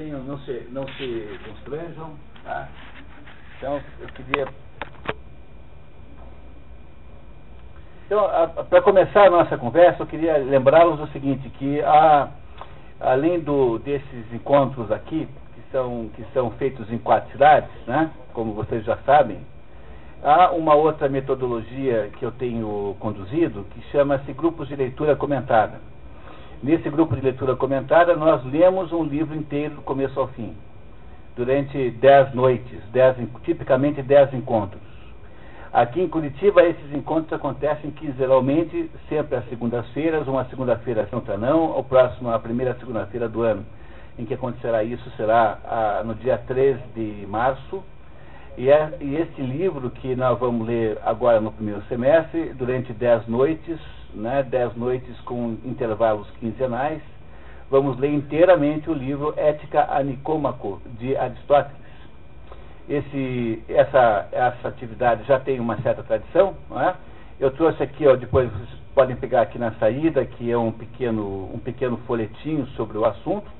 não se constranjam, tá? Então, eu queria... Então, para começar a nossa conversa, eu queria lembrá-los do seguinte, que além desses encontros aqui, que são feitos em 4 cidades, né, como vocês já sabem, há uma outra metodologia que eu tenho conduzido, que chama-se Grupos de Leitura Comentada. Nesse grupo de leitura comentada, nós lemos um livro inteiro do começo ao fim, durante 10 noites, tipicamente 10 encontros. Aqui em Curitiba, esses encontros acontecem quinzenalmente, sempre às segundas-feiras, uma segunda-feira sim, outra não, a primeira segunda-feira do ano em que acontecerá isso será no dia 3 de março, e este livro que nós vamos ler agora no primeiro semestre, durante 10 noites, né, 10 noites com intervalos quinzenais, vamos ler inteiramente o livro Ética a Nicômaco, de Aristóteles. Essa atividade já tem uma certa tradição, não é? Eu trouxe aqui, depois vocês podem pegar aqui na saída, que é um pequeno folhetinho sobre o assunto,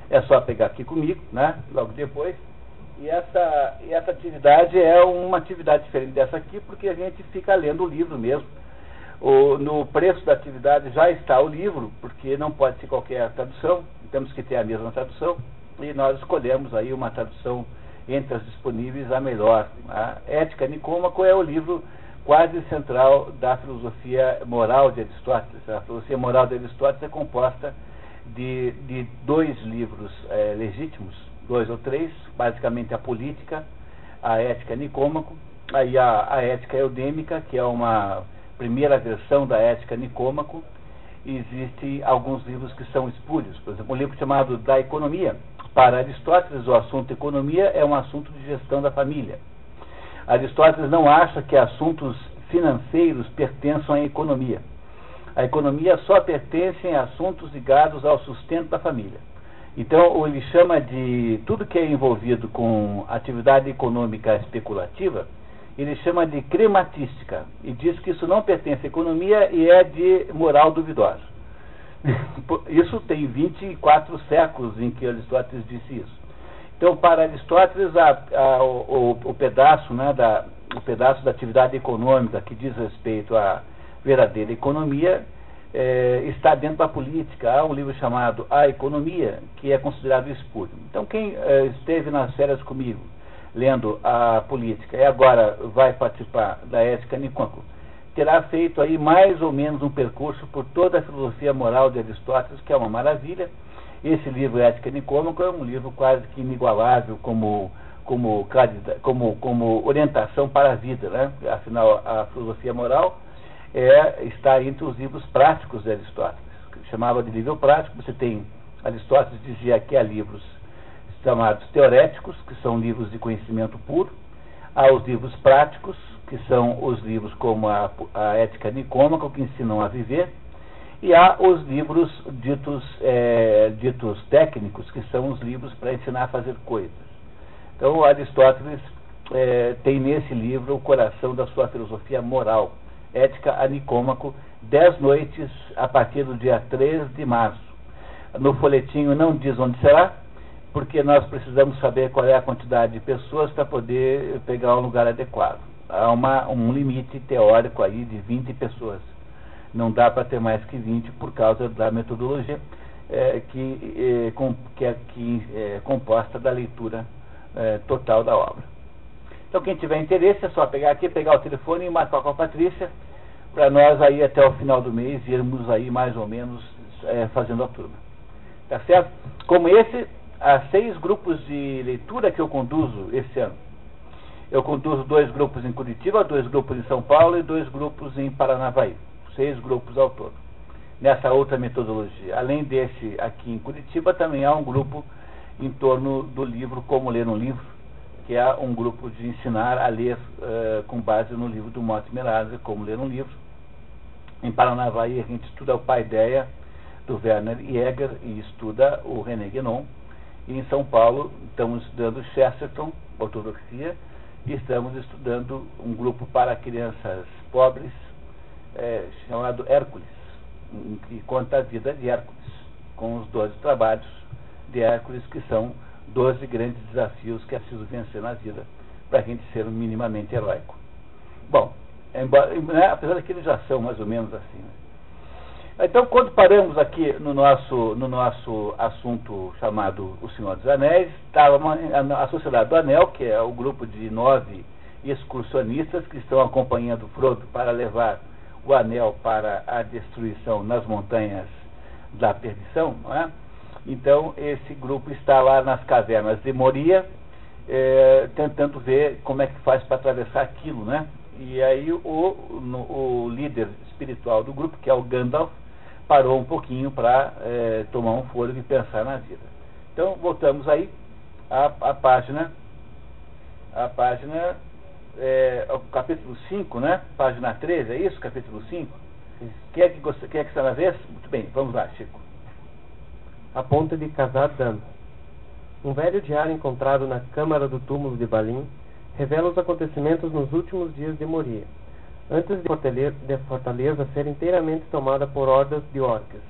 é só pegar aqui comigo, né, logo depois. E essa atividade é uma atividade diferente dessa aqui, porque a gente fica lendo o livro mesmo. No preço da atividade já está o livro, porque não pode ser qualquer tradução, temos que ter a mesma tradução, e nós escolhemos aí uma tradução entre as disponíveis a melhor. A Ética Nicômaco é o livro quase central da filosofia moral de Aristóteles. A filosofia moral de Aristóteles é composta de 2 livros legítimos, 2 ou 3, basicamente a Política, a Ética Nicômaco, aí a Ética Eudêmica, que é uma primeira versão da Ética Nicômaco, e existem alguns livros que são espúrios, por exemplo, um livro chamado Da Economia. Para Aristóteles, o assunto economia é um assunto de gestão da família. Aristóteles não acha que assuntos financeiros pertençam à economia. A economia só pertence a assuntos ligados ao sustento da família. Então, ele chama de tudo que é envolvido com atividade econômica especulativa, ele chama de crematística, e diz que isso não pertence à economia e é de moral duvidosa. Isso tem 24 séculos em que Aristóteles disse isso. Então, para Aristóteles, o pedaço da atividade econômica que diz respeito à verdadeira economia está dentro da política. Há um livro chamado A Economia, que é considerado espúrio. Então, quem esteve nas férias comigo, lendo a política, e agora vai participar da Ética Nicômaco, terá feito aí mais ou menos um percurso por toda a filosofia moral de Aristóteles, que é uma maravilha. Esse livro Ética Nicômaco é um livro quase que inigualável como orientação para a vida, né? Afinal, a filosofia moral está entre os livros práticos de Aristóteles, que chamava de livro prático. Você tem, Aristóteles dizia que há livros chamados teoréticos, que são livros de conhecimento puro, há os livros práticos, que são os livros como a Ética Nicômaca, que ensinam a viver, e há os livros ditos técnicos, que são os livros para ensinar a fazer coisas. Então, Aristóteles tem nesse livro o coração da sua filosofia moral, Ética a Nicômaco, 10 noites a partir do dia 3 de março. No folhetinho não diz onde será, porque nós precisamos saber qual é a quantidade de pessoas para poder pegar um lugar adequado. Há um limite teórico aí de 20 pessoas. Não dá para ter mais que 20 por causa da metodologia que é composta da leitura total da obra. Então, quem tiver interesse é só pegar o telefone e marcar com a Patrícia, para nós aí até o final do mês irmos aí mais ou menos fazendo a turma. Tá certo? Como há 6 grupos de leitura que eu conduzo esse ano. Eu conduzo 2 grupos em Curitiba, 2 grupos em São Paulo e 2 grupos em Paranavaí. 6 grupos ao todo. Nessa outra metodologia. Além desse aqui em Curitiba, também há um grupo em torno do livro Como Ler um Livro, que é um grupo de ensinar a ler com base no livro do Mortimer Adler, Como Ler um Livro. Em Paranavaí, a gente estuda o Paideia, do Werner Jäger, e estuda o René Guénon. E em São Paulo, estamos estudando Chesterton, Ortodoxia, e estamos estudando um grupo para crianças pobres, chamado Hércules, que conta a vida de Hércules, com os 12 trabalhos de Hércules, que são 12 grandes desafios que é preciso vencer na vida para a gente ser minimamente heróico. Bom, né, apesar de que eles já são mais ou menos assim, né? Então, quando paramos aqui no nosso assunto chamado O Senhor dos Anéis, estava a Sociedade do Anel, que é o grupo de 9 excursionistas que estão acompanhando Frodo para levar o anel para a destruição nas montanhas da perdição, não é? Então, esse grupo está lá nas cavernas de Moria, tentando ver como é que faz para atravessar aquilo, né? E aí o líder espiritual do grupo, que é o Gandalf, parou um pouquinho para tomar um fôlego e pensar na vida. Então, voltamos aí à página, o capítulo 5, né? Página 13, é isso? Capítulo 5? Quem é que está na vez? Muito bem, vamos lá, Chico. A ponte de Khazad-dûm. Um velho diário encontrado na câmara do túmulo de Balin revela os acontecimentos nos últimos dias de Moria, antes de a fortaleza ser inteiramente tomada por hordas de orcs,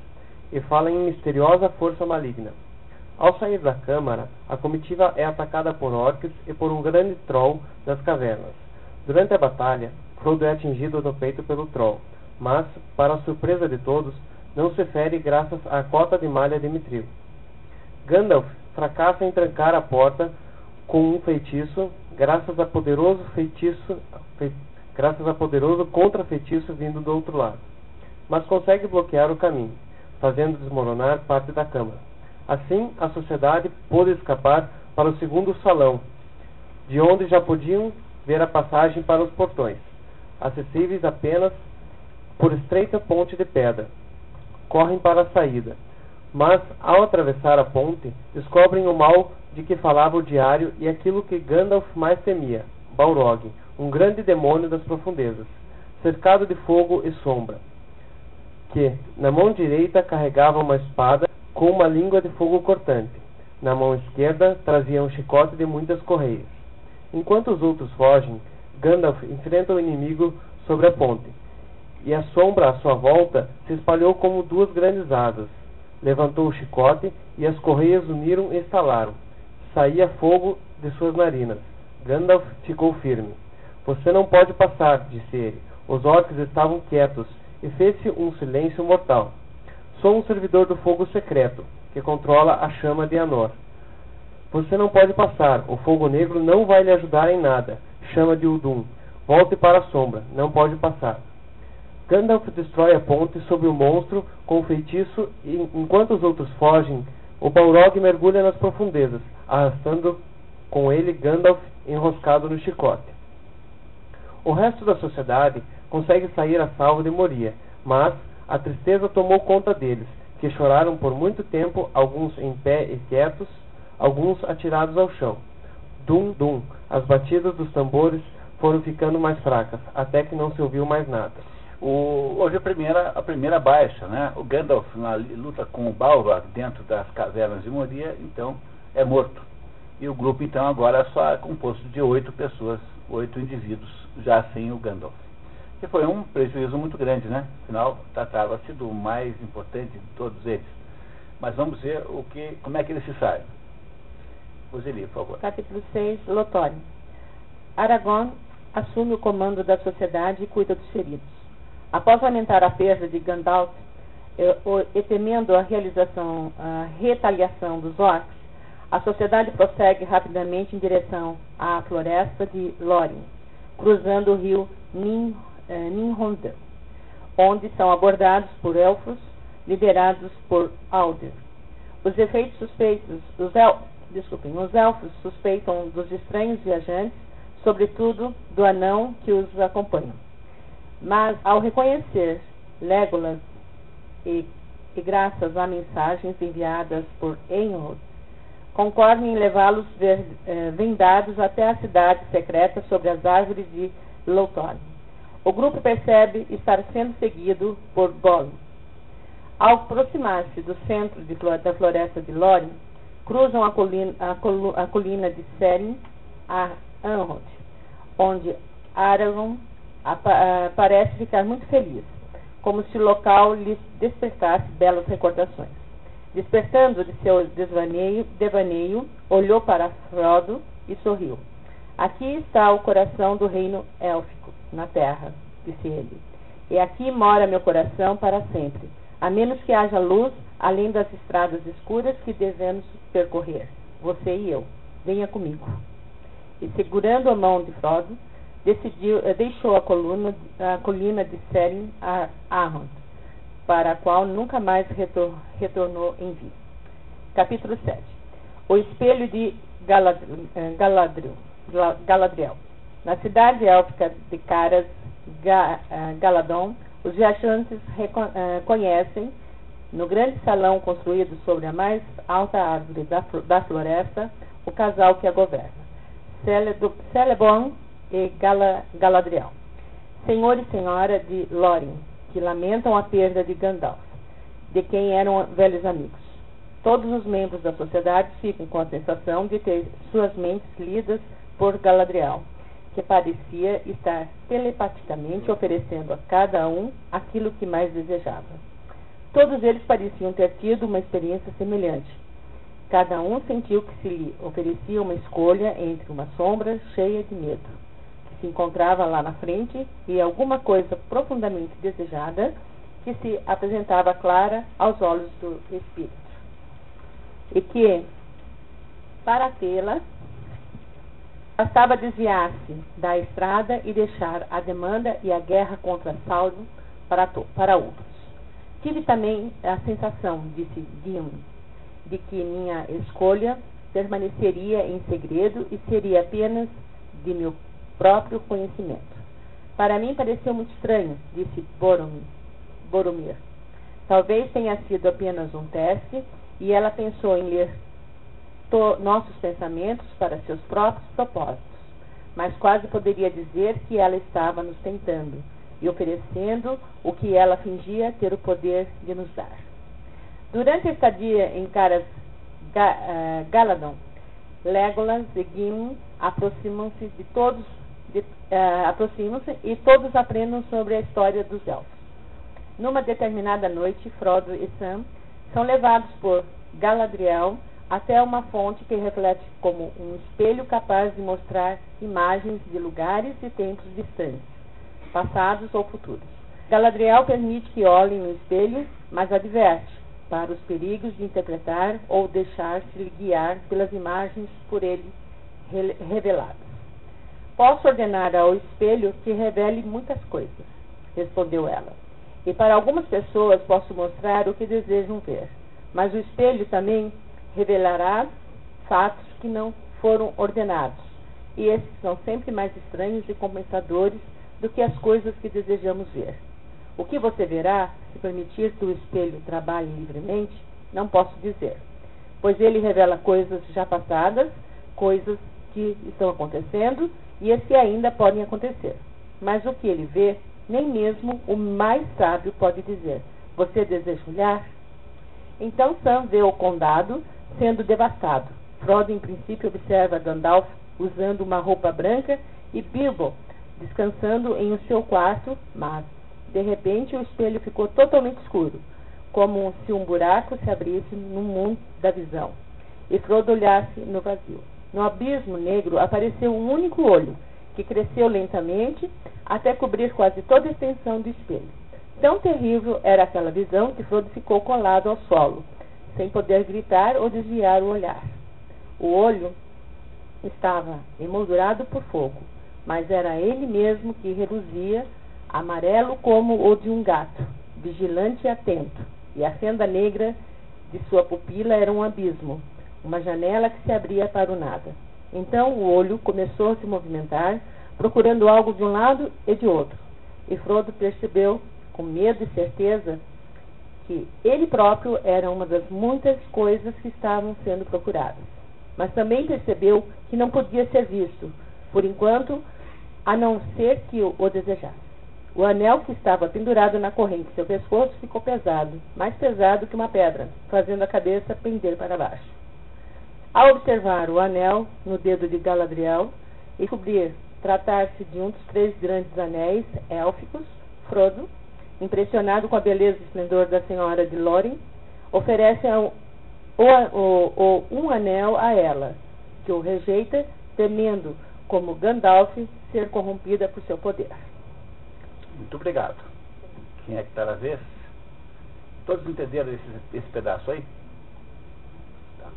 e fala em misteriosa força maligna. Ao sair da câmara, a comitiva é atacada por orcs e por um grande troll das cavernas. Durante a batalha, Frodo é atingido no peito pelo troll, mas, para a surpresa de todos, não se fere graças à cota de malha de Mithril. Gandalf fracassa em trancar a porta com um feitiço, graças a poderoso contra-feitiço vindo do outro lado, mas consegue bloquear o caminho, fazendo desmoronar parte da câmara. Assim, a sociedade pôde escapar para o segundo salão, de onde já podiam ver a passagem para os portões, acessíveis apenas por estreita ponte de pedra. Correm para a saída, mas, ao atravessar a ponte, descobrem o mal de que falava o diário e aquilo que Gandalf mais temia, Balrog, um grande demônio das profundezas, cercado de fogo e sombra, que, na mão direita, carregava uma espada com uma língua de fogo cortante. Na mão esquerda, trazia um chicote de muitas correias. Enquanto os outros fogem, Gandalf enfrenta o inimigo sobre a ponte, e a sombra à sua volta se espalhou como duas grandes asas. Levantou o chicote, e as correias uniram e estalaram. Saía fogo de suas narinas. Gandalf ficou firme. Você não pode passar, disse ele. Os orcs estavam quietos, e fez-se um silêncio mortal. Sou um servidor do fogo secreto, que controla a chama de Anor. Você não pode passar, o fogo negro não vai lhe ajudar em nada. Chama de Udum. Volte para a sombra, não pode passar. Gandalf destrói a ponte sobre o monstro com o feitiço e, enquanto os outros fogem, o Balrog mergulha nas profundezas, arrastando com ele Gandalf enroscado no chicote. O resto da sociedade consegue sair a salvo de Moria, mas a tristeza tomou conta deles, que choraram por muito tempo, alguns em pé e quietos, alguns atirados ao chão. Dum, dum, as batidas dos tambores foram ficando mais fracas, até que não se ouviu mais nada. Hoje a primeira baixa, né? O Gandalf na luta com o Balrog dentro das cavernas de Moria, então é morto. E o grupo então agora só é composto de 8 pessoas, 8 indivíduos, já sem o Gandalf. Que foi um prejuízo muito grande, né? Afinal, tratava-se do mais importante de todos eles. Mas vamos ver como é que ele se sai. Roseli, por favor. Capítulo 6, Lothórin. Aragorn assume o comando da sociedade e cuida dos feridos. Após lamentar a perda de Gandalf e temendo a retaliação dos orcs, a sociedade prossegue rapidamente em direção à floresta de Lórien, cruzando o rio Ninhondel, onde são abordados por elfos liderados por Alder. Os elfos suspeitam dos estranhos viajantes, sobretudo do anão que os acompanha. Mas, ao reconhecer Legolas e graças a mensagens enviadas por Eärendil, concordam em levá-los vendados até a cidade secreta sobre as árvores de Lothórin. O grupo percebe estar sendo seguido por Gollum. Ao aproximar-se do centro da floresta de Lórien, cruzam a colina de Serin a Anhod, onde Aragorn parece ficar muito feliz, como se o local lhes despertasse belas recordações. Despertando de seu devaneio, olhou para Frodo e sorriu. Aqui está o coração do reino élfico, na terra, disse ele. E aqui mora meu coração para sempre, a menos que haja luz além das estradas escuras que devemos percorrer, você e eu. Venha comigo. E segurando a mão de Frodo, deixou a colina de Selin Arrond, para a qual nunca mais retornou em vida. Capítulo 7. O espelho de Galadriel. Na cidade élfica de Caras Galadon, os viajantes conhecem, no grande salão construído sobre a mais alta árvore da floresta, o casal que a governa, Celeborn e Galadriel, senhor e senhora de Lórien, que lamentam a perda de Gandalf, de quem eram velhos amigos. Todos os membros da sociedade ficam com a sensação de ter suas mentes lidas por Galadriel, que parecia estar telepaticamente oferecendo a cada um aquilo que mais desejava. Todos eles pareciam ter tido uma experiência semelhante. Cada um sentiu que se lhe oferecia uma escolha entre uma sombra cheia de medo, que se encontrava lá na frente, e alguma coisa profundamente desejada que se apresentava clara aos olhos do espírito. E que, para tê-la, bastava desviar-se da estrada e deixar a demanda e a guerra contra Sauron para outros. Tive também a sensação, disse Gimli, de que minha escolha permaneceria em segredo e seria apenas de meu próprio conhecimento. Para mim pareceu muito estranho, disse Boromir. Talvez tenha sido apenas um teste, e ela pensou em ler nossos pensamentos para seus próprios propósitos, mas quase poderia dizer que ela estava nos tentando e oferecendo o que ela fingia ter o poder de nos dar. Durante a estadia em Caras Galadon, Legolas e Gimli aproximam-se e todos aprendem sobre a história dos elfos. Numa determinada noite, Frodo e Sam são levados por Galadriel até uma fonte que reflete como um espelho capaz de mostrar imagens de lugares e tempos distantes, passados ou futuros. Galadriel permite que olhem no espelho, mas adverte para os perigos de interpretar ou deixar-se guiar pelas imagens por ele reveladas. Posso ordenar ao espelho que revele muitas coisas, respondeu ela. E para algumas pessoas posso mostrar o que desejam ver, mas o espelho também revelará fatos que não foram ordenados, e esses são sempre mais estranhos e compensadores do que as coisas que desejamos ver. O que você verá, se permitir que o espelho trabalhe livremente, não posso dizer, pois ele revela coisas já passadas, coisas que estão acontecendo e as que ainda podem acontecer. Mas o que ele vê, nem mesmo o mais sábio pode dizer. Você deseja olhar? Então Sam vê o condado sendo devastado. Frodo, em princípio, observa Gandalf usando uma roupa branca e Bilbo descansando em o seu quarto, mas, de repente, o espelho ficou totalmente escuro, como se um buraco se abrisse no mundo da visão, e Frodo olhasse no vazio. No abismo negro apareceu um único olho, que cresceu lentamente até cobrir quase toda a extensão do espelho. Tão terrível era aquela visão que Frodo ficou colado ao solo, sem poder gritar ou desviar o olhar. O olho estava emoldurado por fogo, mas era ele mesmo que reluzia, amarelo como o de um gato, vigilante e atento, e a fenda negra de sua pupila era um abismo, uma janela que se abria para o nada. Então o olho começou a se movimentar, procurando algo de um lado e de outro, e Frodo percebeu, com medo e certeza, que ele próprio era uma das muitas coisas que estavam sendo procuradas. Mas também percebeu que não podia ser visto, por enquanto, a não ser que o desejasse. O anel que estava pendurado na corrente de seu pescoço ficou pesado, mais pesado que uma pedra, fazendo a cabeça pender para baixo. Ao observar o anel no dedo de Galadriel e descobrir tratar-se de um dos 3 grandes anéis élficos, Frodo, impressionado com a beleza e esplendor da senhora de Lórien, oferece ou um anel a ela, que o rejeita, temendo, como Gandalf, ser corrompida por seu poder. Muito obrigado. Quem é que está na vez? Todos entenderam esse pedaço aí? Tá.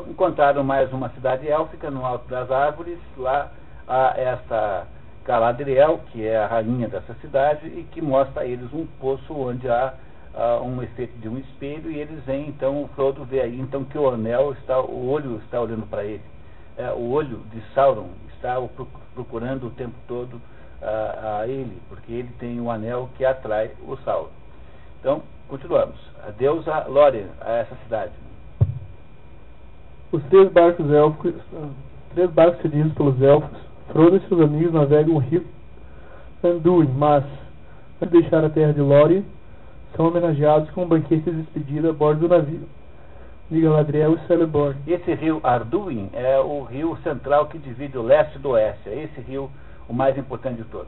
Encontraram mais uma cidade élfica no alto das árvores. Lá há esta Galadriel, que é a rainha dessa cidade, e que mostra a eles um poço onde há um efeito de um espelho, e eles veem, então, o Frodo vê aí então que o anel está, o olho está olhando para ele. O olho de Sauron está procurando o tempo todo a ele, porque ele tem um anel que atrai o Sauron. Então, continuamos. Adeus a Lórien, a essa cidade. Os 3 barcos élficos, 3 barcos cedidos pelos elfos, Frodo e seus amigos navegam o rio Anduin, mas, antes de deixar a terra de Lórien, são homenageados com um banquete de despedida a bordo do navio de Galadriel e Celeborn. Esse rio Arduin é o rio central que divide o leste do oeste. É esse rio o mais importante de todos.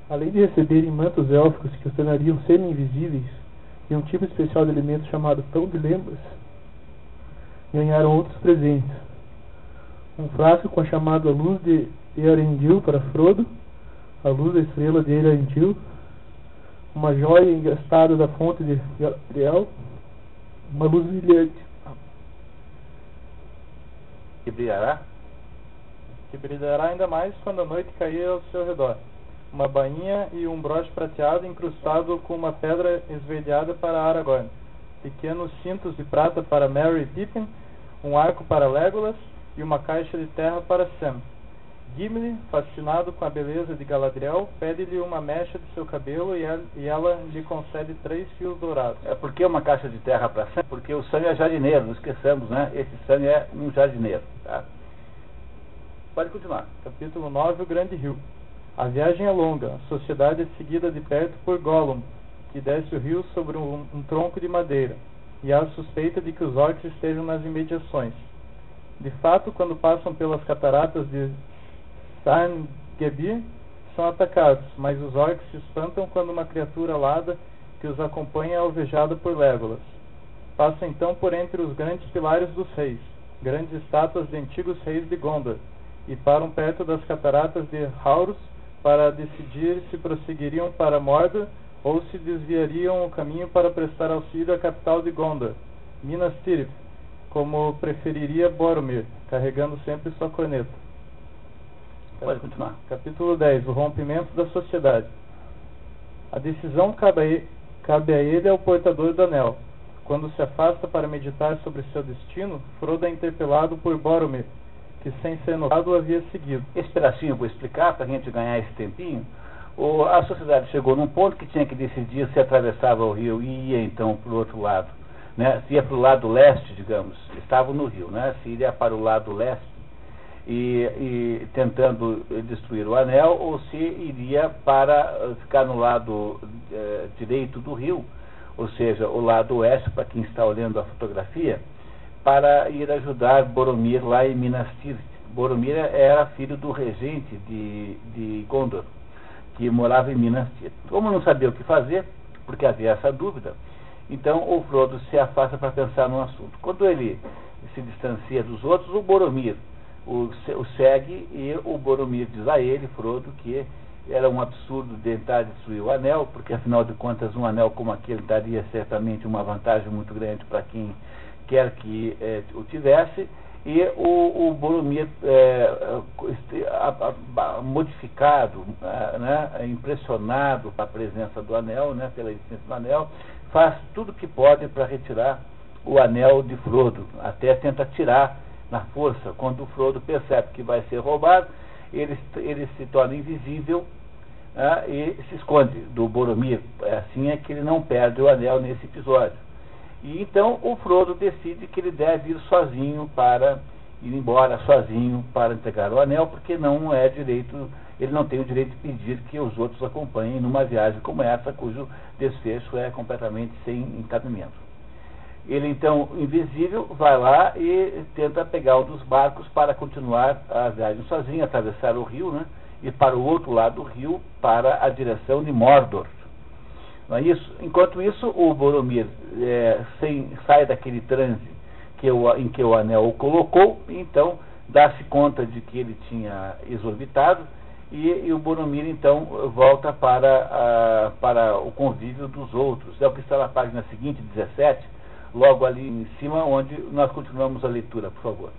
Além de receberem mantos élficos que os tornariam semi-invisíveis e um tipo especial de alimento chamado pão de lembas, ganharam outros presentes. Um frasco com a chamada luz de Earendil para Frodo, a luz da estrela de Earendil, uma joia engastada da fonte de Galadriel, uma luz brilhante. Que brilhará? Que brilhará ainda mais quando a noite cair ao seu redor. Uma bainha e um broche prateado incrustado com uma pedra esverdeada para Aragorn. Pequenos cintos de prata para Merry e Pippin, um arco para Legolas e uma caixa de terra para Sam. Gimli, fascinado com a beleza de Galadriel, pede-lhe uma mecha de seu cabelo e ela lhe concede 3 fios dourados. Por que uma caixa de terra para Sam? Porque o Sam é jardineiro, não esqueçamos, né? Esse Sam é um jardineiro. Tá? Pode continuar. Capítulo 9, o Grande Rio. A viagem é longa, a sociedade é seguida de perto por Gollum, que desce o rio sobre um tronco de madeira, e há suspeita de que os orcs estejam nas imediações. De fato, quando passam pelas cataratas de Sarngebir, são atacados, mas os orcs se espantam quando uma criatura alada que os acompanha é alvejada por Legolas. Passam então por entre os grandes pilares dos reis, grandes estátuas de antigos reis de Gondor, e param perto das cataratas de Haurus para decidir se prosseguiriam para Mordor ou se desviariam o caminho para prestar auxílio à capital de Gondor, Minas Tirith, como preferiria Boromir, carregando sempre sua corneta. Pode continuar. Capítulo 10, o rompimento da sociedade. A decisão cabe a ele ao portador do anel. Quando se afasta para meditar sobre seu destino, Frodo é interpelado por Boromir, que sem ser notado o havia seguido. Esse pedacinho eu vou explicar para a gente ganhar esse tempinho. A sociedade chegou num ponto que tinha que decidir se atravessava o rio e ia então para o outro lado, né? Se ia para o lado leste, digamos, estavam no rio, né? Se iria para o lado leste e tentando destruir o anel, ou se iria para ficar no lado direito do rio, ou seja, o lado oeste, para quem está olhando a fotografia, para ir ajudar Boromir lá em Minas Tirith. Boromir era filho do regente de Gondor, que morava em Minas Tirith. Como não sabia o que fazer, porque havia essa dúvida, então o Frodo se afasta para pensar no assunto. Quando ele se distancia dos outros, o Boromir o segue, e o Boromir diz a ele, Frodo, que era um absurdo tentar destruir o anel, porque afinal de contas um anel como aquele daria certamente uma vantagem muito grande para quem quer que o tivesse, e o Boromir modificado, né, impressionado com a presença do anel, né, pela existência do anel, faz tudo o que pode para retirar o anel de Frodo, até tenta tirar na força. Quando o Frodo percebe que vai ser roubado, ele se torna invisível, né, e se esconde do Boromir. Assim é que ele não perde o anel nesse episódio. E então o Frodo decide que ele deve ir sozinho para ir embora sozinho para entregar o anel, porque não é direito, ele não tem o direito de pedir que os outros acompanhem numa viagem como essa, cujo desfecho é completamente sem encadamento. Ele então, invisível, vai lá e tenta pegar um dos barcos para continuar a viagem sozinho, atravessar o rio, né, e para o outro lado do rio, para a direção de Mordor. Não é isso? Enquanto isso, o Boromir sai daquele transe em que o anel o colocou, então dá-se conta de que ele tinha exorbitado, e o Boromir então volta para o convívio dos outros. É o que está na página seguinte, 17, logo ali em cima, onde nós continuamos a leitura, por favor.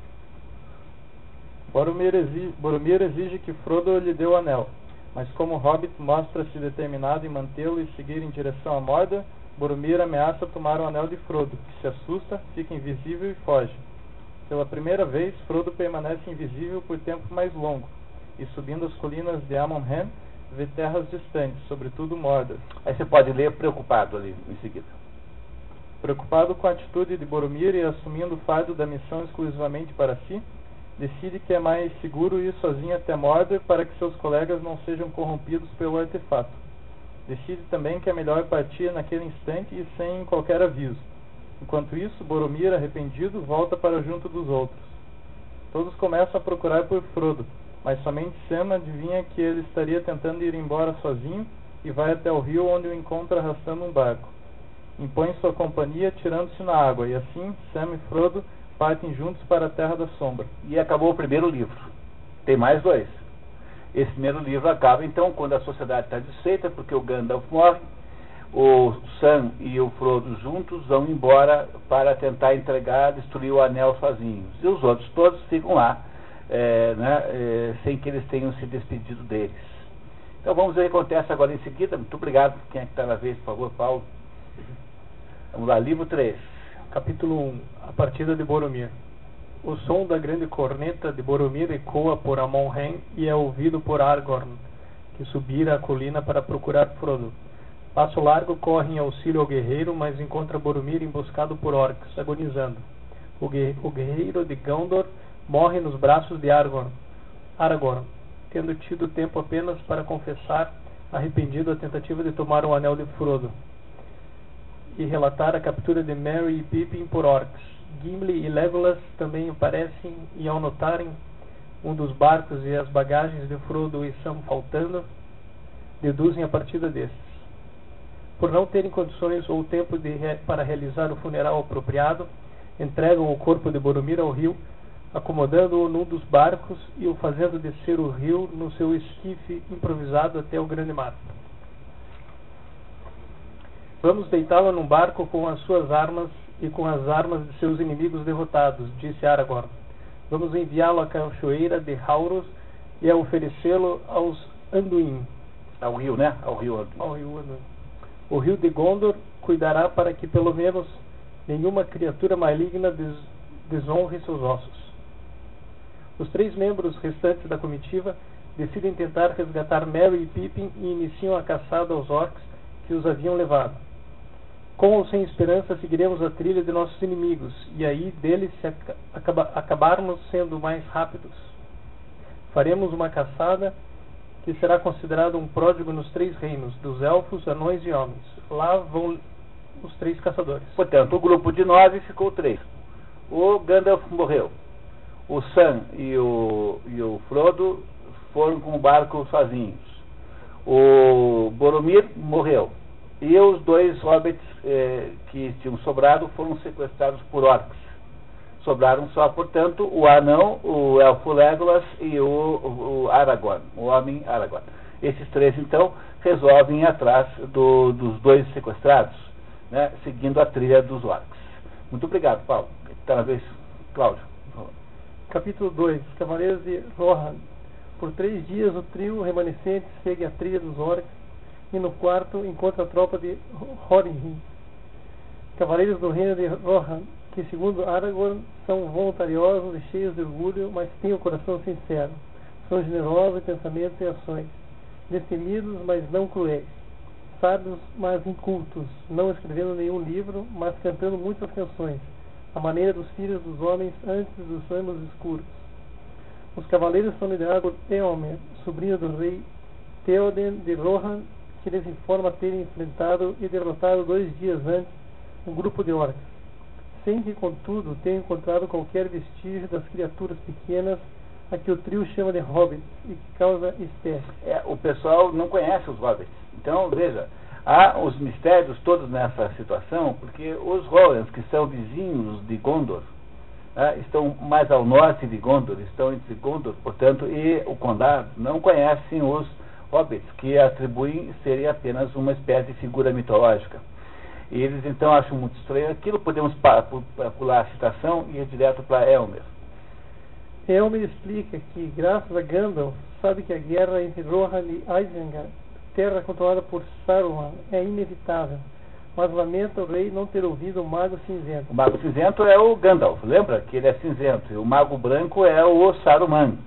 Boromir exige que Frodo lhe dê o anel, mas como o Hobbit mostra-se determinado em mantê-lo e seguir em direção a Mordor, Boromir ameaça tomar o anel de Frodo, que se assusta, fica invisível e foge. Pela primeira vez, Frodo permanece invisível por tempo mais longo, e subindo as colinas de Amon-Hen, vê terras distantes, sobretudo Mordor. Aí você pode ler preocupado ali em seguida. Preocupado com a atitude de Boromir e assumindo o fardo da missão exclusivamente para si, decide que é mais seguro ir sozinho até Mordor para que seus colegas não sejam corrompidos pelo artefato. Decide também que é melhor partir naquele instante e sem qualquer aviso. Enquanto isso, Boromir, arrependido, volta para junto dos outros. Todos começam a procurar por Frodo, mas somente Sam adivinha que ele estaria tentando ir embora sozinho e vai até o rio, onde o encontra arrastando um barco. Impõe sua companhia tirando-se na água, e assim Sam e Frodo partem juntos para a Terra da Sombra. E acabou o primeiro livro. Tem mais dois. Esse primeiro livro acaba então quando a sociedade está desfeita, porque o Gandalf morre, o Sam e o Frodo juntos vão embora para tentar destruir o anel sozinhos. E os outros todos ficam lá, sem que eles tenham se despedido deles. Então vamos ver o que acontece agora em seguida. Muito obrigado. Quem é que está na vez, por favor, Paulo? Vamos lá, livro 3. Capítulo 1. A partida de Boromir. O som da grande corneta de Boromir ecoa por Amon-Hen e é ouvido por Aragorn, que subira a colina para procurar Frodo. Passo largo corre em auxílio ao guerreiro, mas encontra Boromir emboscado por orcs, agonizando. O guerreiro de Gondor morre nos braços de Aragorn, tendo tido tempo apenas para confessar, arrependido, a tentativa de tomar o anel de Frodo e relatar a captura de Merry e Pippin por orcs. Gimli e Legolas também aparecem e, ao notarem um dos barcos e as bagagens de Frodo e Sam faltando, deduzem a partida destes. Por não terem condições ou tempo para realizar o funeral apropriado, entregam o corpo de Boromir ao rio, acomodando-o num dos barcos e o fazendo descer o rio no seu esquife improvisado até o grande mar. Vamos deitá-lo num barco com as suas armas e com as armas de seus inimigos derrotados, disse Aragorn. Vamos enviá-lo à cachoeira de Hauros e a oferecê-lo aos Anduin. Ao rio, né? Ao rio Anduin. O rio de Gondor cuidará para que pelo menos nenhuma criatura maligna desonre seus ossos. Os 3 membros restantes da comitiva decidem tentar resgatar Merry e Pippin e iniciam a caçada aos orcs que os haviam levado. Com ou sem esperança, seguiremos a trilha de nossos inimigos, e aí deles se acabarmos sendo mais rápidos. Faremos uma caçada que será considerada um pródigo nos 3 reinos, dos elfos, anões e homens. Lá vão os 3 caçadores. Portanto, o grupo de 9 ficou 3. O Gandalf morreu. O Sam e o Frodo foram com o barco sozinhos. O Boromir morreu. E os 2 hobbits que tinham sobrado foram sequestrados por orcs. Sobraram só, portanto, o anão, o elfo Legolas e o Aragorn, o homem Aragorn. Esses 3, então, resolvem ir atrás dos 2 sequestrados, né, seguindo a trilha dos orcs. Muito obrigado, Paulo. Está na vez, Cláudio. Capítulo 2. Cavaleiros de Rohan. Por 3 dias, o trio remanescente segue a trilha dos orcs e no quarto encontra a tropa de Thorin. Cavaleiros do reino de Rohan, que segundo Aragorn são voluntariosos e cheios de orgulho, mas têm o coração sincero. São generosos em pensamentos e ações, destemidos, mas não cruéis, sábios, mas incultos, não escrevendo nenhum livro, mas cantando muitas canções, à maneira dos filhos dos homens antes dos anos escuros. Os cavaleiros são liderados por Éomer, sobrinho do rei Théoden de Rohan, que lhes informa terem enfrentado e derrotado 2 dias antes um grupo de orcs, sem que, contudo, tenham encontrado qualquer vestígio das criaturas pequenas a que o trio chama de hobbits e que causa espécie. O pessoal não conhece os hobbits. Então, veja, há os mistérios todos nessa situação, porque os Rohans, que são vizinhos de Gondor, estão mais ao norte de Gondor, estão entre Gondor, portanto, e o condado, não conhecem os hobbits, que atribuem serem apenas uma espécie de figura mitológica. E eles então acham muito estranho aquilo. Podemos pular a citação e ir direto para Elmer. Elmer explica que, graças a Gandalf, sabe que a guerra entre Rohan e Isengard, terra controlada por Saruman, é inevitável, mas lamenta o rei não ter ouvido o Mago Cinzento. O Mago Cinzento é o Gandalf, lembra que ele é cinzento, e o Mago Branco é o Saruman.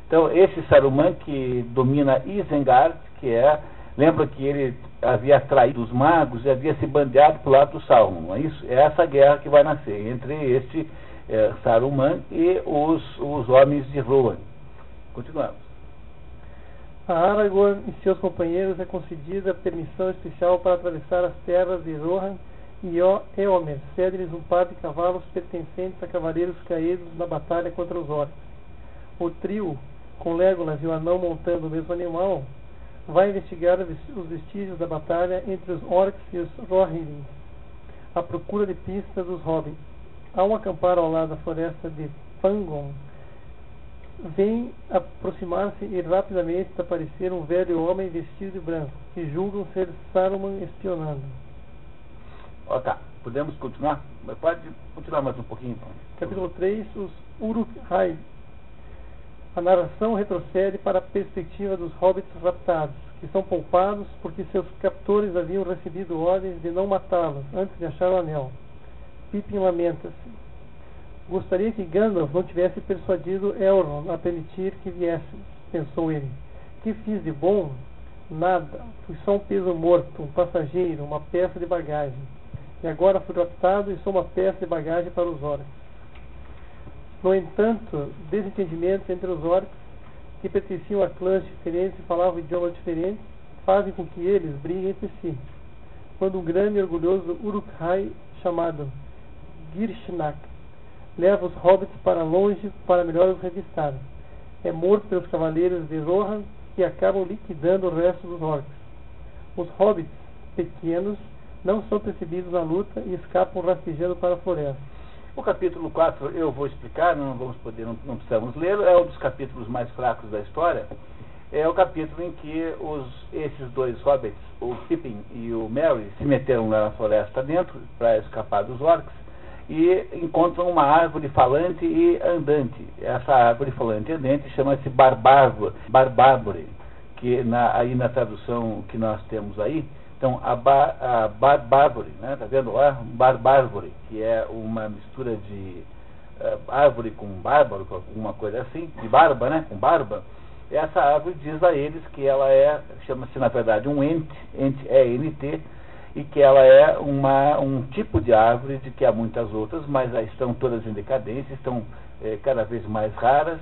Então, esse Saruman que domina Isengard, que é, lembra que ele havia traído os magos e havia se bandeado para o lado do Sauron, não é isso? É essa guerra que vai nascer entre este Saruman e os homens de Rohan. Continuamos. A Aragorn e seus companheiros é concedida permissão especial para atravessar as terras de Rohan e Éomer cede-lhes um par de cavalos pertencentes a cavaleiros caídos na batalha contra os orcs. O trio, com Legolas e o anão montando o mesmo animal, vai investigar os vestígios da batalha entre os orcs e os Rohirrim, à procura de pistas dos hobbits. Ao acampar ao lado da floresta de Fangorn, vem aproximar-se e rapidamente aparecer um velho homem vestido de branco, que julgam ser Saruman espionando. Ok, podemos continuar? Pode continuar mais um pouquinho. Capítulo 3, os Uruk-hai. A narração retrocede para a perspectiva dos hobbits raptados, que são poupados porque seus captores haviam recebido ordens de não matá-los antes de achar o anel. Pippin lamenta-se. Gostaria que Gandalf não tivesse persuadido Elrond a permitir que viéssemos, pensou ele. Que fiz de bom? Nada. Fui só um peso morto, um passageiro, uma peça de bagagem. E agora fui raptado e sou uma peça de bagagem para os orcs. No entanto, desentendimentos entre os orcs, que pertenciam a clãs diferentes e falavam idiomas diferentes, fazem com que eles briguem entre si. Quando um grande e orgulhoso Uruk-hai chamado Gir-Shinak leva os hobbits para longe para melhor os revistar, é morto pelos cavaleiros de Rohan, que acabam liquidando o resto dos orcs. Os hobbits pequenos não são percebidos na luta e escapam rastejando para a floresta. O capítulo 4 eu vou explicar, não precisamos ler, é um dos capítulos mais fracos da história. É o capítulo em que esses dois hobbits, o Pippin e o Merry, se meteram lá na floresta dentro para escapar dos orcs e encontram uma árvore falante e andante. Essa árvore falante e andante chama-se Barbárvore, que aí na tradução que nós temos aí. Então, a Barbárvore, né? Tá vendo lá? Barbárvore, que é uma mistura de árvore com bárbaro, alguma coisa assim, de barba, né? Com barba. Essa árvore diz a eles que ela chama-se na verdade um Ent é Ent, e que ela é um tipo de árvore de que há muitas outras, mas estão todas em decadência, estão cada vez mais raras,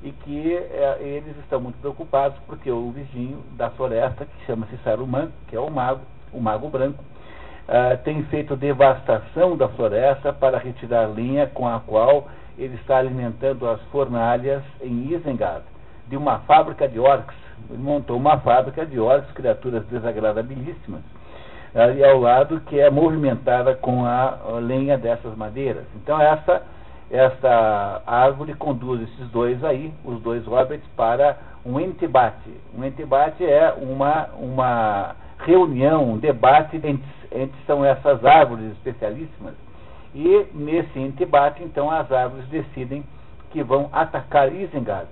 e que eles estão muito preocupados porque o vizinho da floresta, que chama-se Saruman, que é o Mago Branco, tem feito devastação da floresta para retirar linha com a qual ele está alimentando as fornalhas em Isengard, de uma fábrica de orcs. Ele montou uma fábrica de orcs, criaturas desagradabilíssimas, e ao lado, que é movimentada com a lenha dessas madeiras. Então esta árvore conduz esses dois aí, os dois hobbits, para um entebate. Um entebate é uma reunião, um debate entre são essas árvores especialíssimas. E nesse entebate, então, as árvores decidem que vão atacar Isengard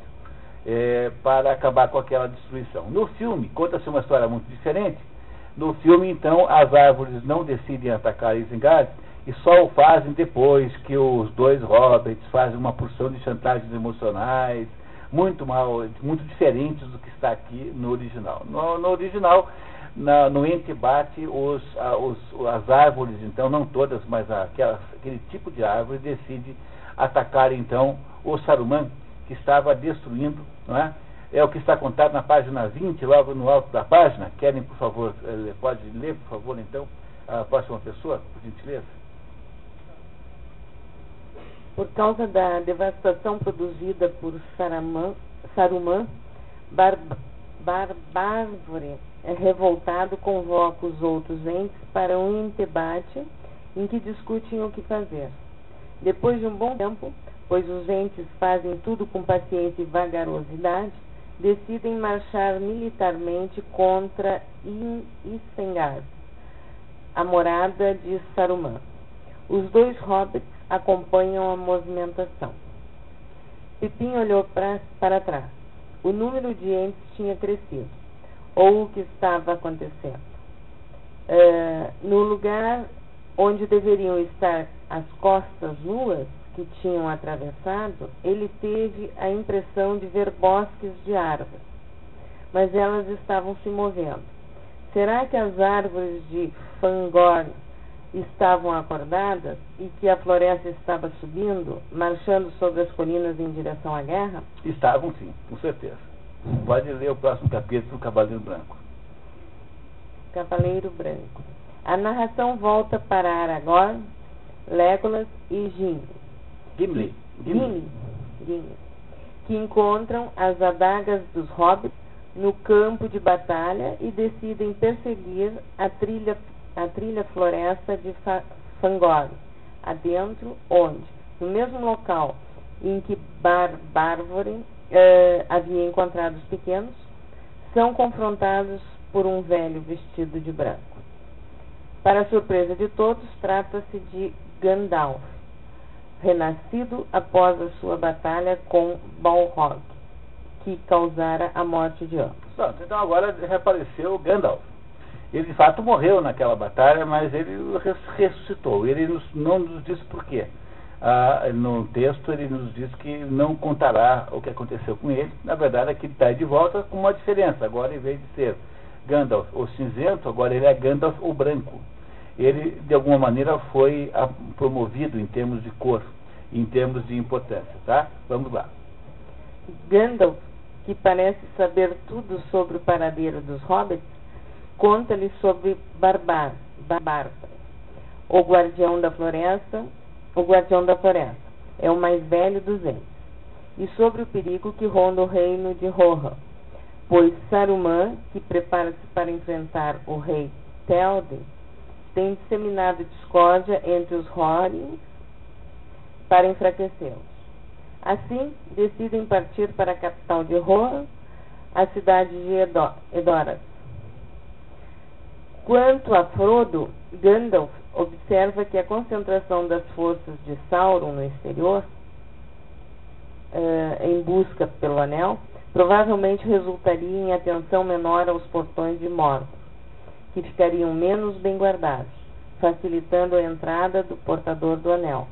para acabar com aquela destruição. No filme, conta-se uma história muito diferente. No filme, então, as árvores não decidem atacar Isengard, e só o fazem depois que os dois hobbits fazem uma porção de chantagens emocionais, muito diferentes do que está aqui no original. No original, no entebate, as árvores, então, não todas, mas aquele tipo de árvore decide atacar, então, o Saruman, que estava destruindo, não é? É o que está contado na página 20, logo no alto da página. Querem, por favor, pode ler, por favor, então, a próxima pessoa, por gentileza? Por causa da devastação produzida por Saruman, Bárvore, revoltado, convoca os outros entes para um debate em que discutem o que fazer. Depois de um bom tempo, pois os entes fazem tudo com paciência e vagarosidade, decidem marchar militarmente contra Isengard, a morada de Saruman. Os dois hobbits acompanham a movimentação. Pippin olhou para trás. O número de entes tinha crescido, ou o que estava acontecendo. No lugar onde deveriam estar as costas nuas que tinham atravessado, ele teve a impressão de ver bosques de árvores, mas elas estavam se movendo. Será que as árvores de Fangorn estavam acordadas e que a floresta estava subindo, marchando sobre as colinas em direção à guerra? Estavam sim, com certeza. Pode ler o próximo capítulo do Cavaleiro Branco. Cavaleiro Branco. A narração volta para Aragorn, Legolas e Gimli, que encontram as adagas dos hobbits no campo de batalha e decidem perseguir a trilha floresta de Fangorn, adentro, onde, no mesmo local em que Bárvore havia encontrado os pequenos, são confrontados por um velho vestido de branco. Para a surpresa de todos, trata-se de Gandalf, renascido após a sua batalha com Balrog, que causara a morte de ambos. Pronto, então agora reapareceu Gandalf. Ele de fato morreu naquela batalha, mas ele ressuscitou. Ele não nos diz por quê. No texto ele nos diz que não contará o que aconteceu com ele. Na verdade é que ele está de volta com uma diferença. Agora, em vez de ser Gandalf o cinzento, agora ele é Gandalf o branco. Ele de alguma maneira foi promovido em termos de cor, em termos de importância, tá? Vamos lá. Gandalf, que parece saber tudo sobre o paradeiro dos hobbits, conta-lhe sobre Bárvore, o guardião da floresta. É o mais velho dos entes, e sobre o perigo que ronda o reino de Rohan, pois Saruman, que prepara-se para enfrentar o rei Théoden, tem disseminado discórdia entre os Hórins para enfraquecê-los. Assim, decidem partir para a capital de Rohan, a cidade de Edoras. Quanto a Frodo, Gandalf observa que a concentração das forças de Sauron no exterior, em busca pelo anel, provavelmente resultaria em atenção menor aos portões de Mordor, que ficariam menos bem guardados, facilitando a entrada do portador do anel,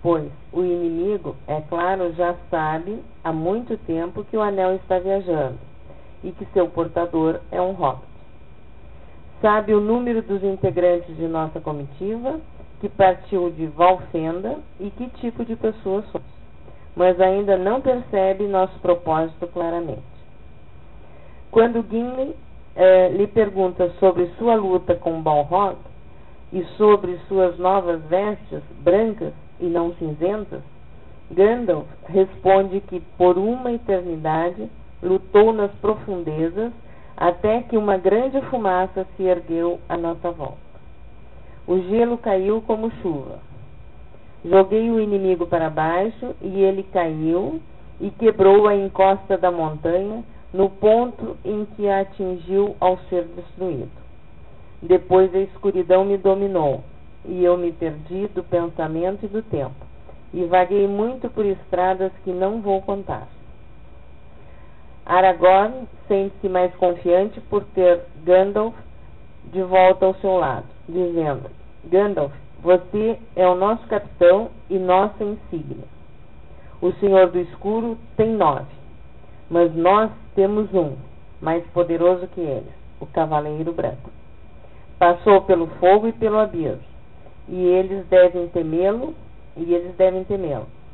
pois o inimigo, é claro, já sabe há muito tempo que o anel está viajando e que seu portador é um hobbit. Sabe o número dos integrantes de nossa comitiva, que partiu de Valfenda, e que tipo de pessoas somos, mas ainda não percebe nosso propósito claramente. Quando Gimli lhe pergunta sobre sua luta com Balrog e sobre suas novas vestes brancas e não cinzentas, Gandalf responde que por uma eternidade lutou nas profundezas até que uma grande fumaça se ergueu à nossa volta. O gelo caiu como chuva. Joguei o inimigo para baixo e ele caiu e quebrou a encosta da montanha no ponto em que a atingiu ao ser destruído. Depois a escuridão me dominou e eu me perdi do pensamento e do tempo, e vaguei muito por estradas que não vou contar. Aragorn sente-se mais confiante por ter Gandalf de volta ao seu lado, dizendo: Gandalf, você é o nosso capitão e nossa insígnia. O Senhor do Escuro tem 9, mas nós temos um, mais poderoso que eles, o Cavaleiro Branco. Passou pelo fogo e pelo abismo, e eles devem temê-lo,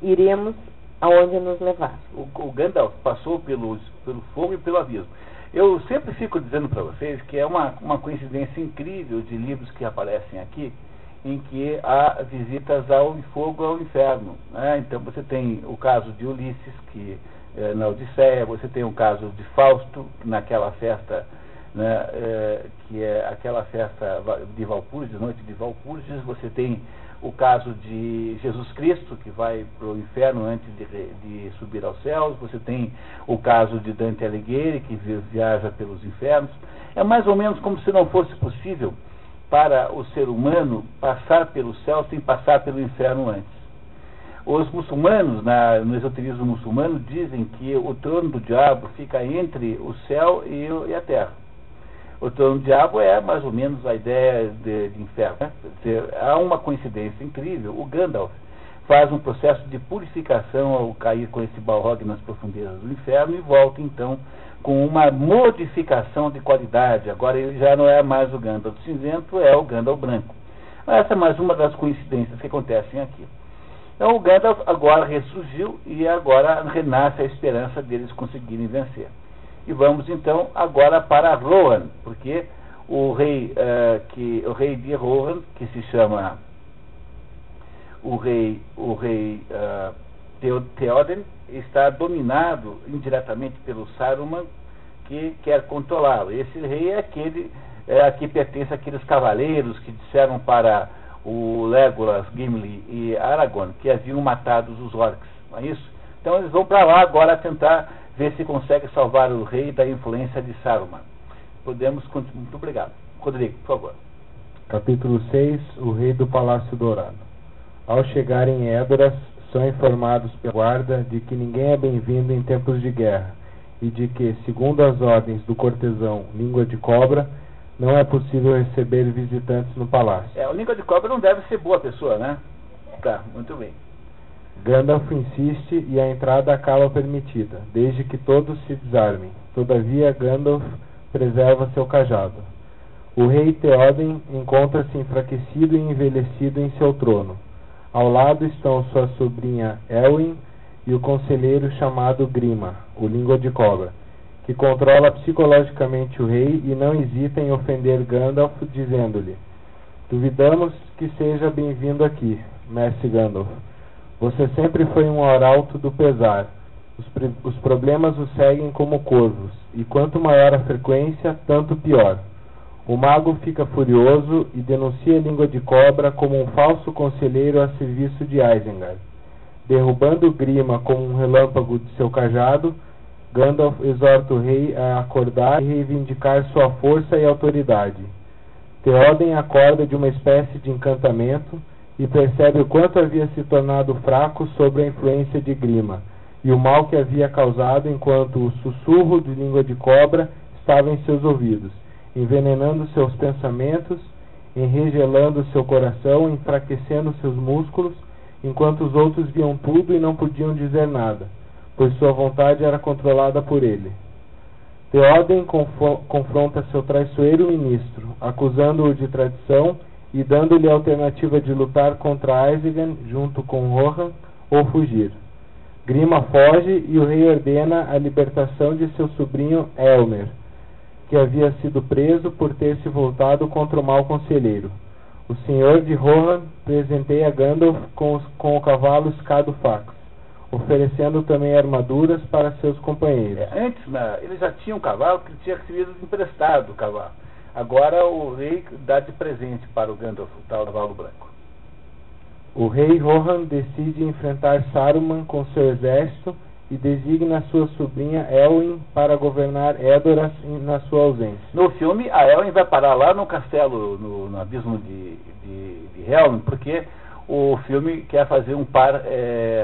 Iremos aonde nos levar. O Gandalf passou pelo fogo e pelo abismo. Eu sempre fico dizendo para vocês que é uma coincidência incrível de livros que aparecem aqui em que há visitas ao fogo, ao inferno, né? Então você tem o caso de Ulisses, que na Odisseia, você tem o caso de Fausto, naquela festa, né, que é aquela festa de Valpurgis, noite de Valpurgis. Você tem o caso de Jesus Cristo, que vai para o inferno antes de subir aos céus. Você tem o caso de Dante Alighieri, que viaja pelos infernos. É mais ou menos como se não fosse possível para o ser humano passar pelo céu sem passar pelo inferno antes. Os muçulmanos, no esoterismo muçulmano, dizem que o trono do diabo fica entre o céu e a terra. O trono do diabo é mais ou menos a ideia de inferno, né? Quer dizer, há uma coincidência incrível. O Gandalf faz um processo de purificação ao cair com esse Balrog nas profundezas do inferno e volta então com uma modificação de qualidade. Agora ele já não é mais o Gandalf cinzento, é o Gandalf branco. Essa é mais uma das coincidências que acontecem aqui. Então o Gandalf agora ressurgiu e agora renasce a esperança deles conseguirem vencer. E vamos então agora para Rohan, porque o rei de Rohan, que se chama o rei Theoden, está dominado indiretamente pelo Saruman, que quer controlá-lo. Esse rei é aquele a que pertence àqueles cavaleiros que disseram para o Legolas, Gimli e Aragorn que haviam matado os orcs, não é isso? Então eles vão para lá agora tentar ver se consegue salvar o rei da influência de Saruman. Podemos continuar. Muito obrigado. Rodrigo, por favor. Capítulo 6. O Rei do Palácio Dourado. Ao chegarem em Edoras, são informados pela guarda de que ninguém é bem-vindo em tempos de guerra e de que, segundo as ordens do cortesão Língua de Cobra, não é possível receber visitantes no palácio. O Língua de Cobra não deve ser boa pessoa, né? Tá, muito bem. Gandalf insiste e a entrada acaba permitida, desde que todos se desarmem. Todavia, Gandalf preserva seu cajado. O rei Theoden encontra-se enfraquecido e envelhecido em seu trono. Ao lado estão sua sobrinha Elwyn e o conselheiro chamado Grima, o Língua de Cobra, que controla psicologicamente o rei e não hesita em ofender Gandalf, dizendo-lhe: duvidamos que seja bem-vindo aqui, mestre Gandalf. Você sempre foi um arauto do pesar. Os problemas o seguem como corvos, e quanto maior a frequência, tanto pior. O mago fica furioso e denuncia a Língua de Cobra como um falso conselheiro a serviço de Isengard. Derrubando Grima como um relâmpago de seu cajado, Gandalf exorta o rei a acordar e reivindicar sua força e autoridade. Theoden acorda de uma espécie de encantamento e percebe o quanto havia se tornado fraco sob a influência de Grima, e o mal que havia causado enquanto o sussurro de Língua de Cobra estava em seus ouvidos, envenenando seus pensamentos, enregelando seu coração, enfraquecendo seus músculos, enquanto os outros viam tudo e não podiam dizer nada, pois sua vontade era controlada por ele. Theoden confronta seu traiçoeiro ministro, acusando-o de traição e dando-lhe a alternativa de lutar contra Isengard junto com Rohan ou fugir. Grima foge e o rei ordena a libertação de seu sobrinho Elmer, que havia sido preso por ter se voltado contra o mau conselheiro. O senhor de Rohan presenteia Gandalf com o cavalo Scadofax, oferecendo também armaduras para seus companheiros. Antes, eles já tinham um cavalo que tinha sido emprestado o cavalo. Agora o rei dá de presente para o Gandalf o tal cavalo branco. O rei Rohan decide enfrentar Saruman com seu exército e designa sua sobrinha Elwyn para governar Edoras na sua ausência. No filme, a Elwyn vai parar lá no castelo, no abismo de Helm, porque o filme quer fazer um par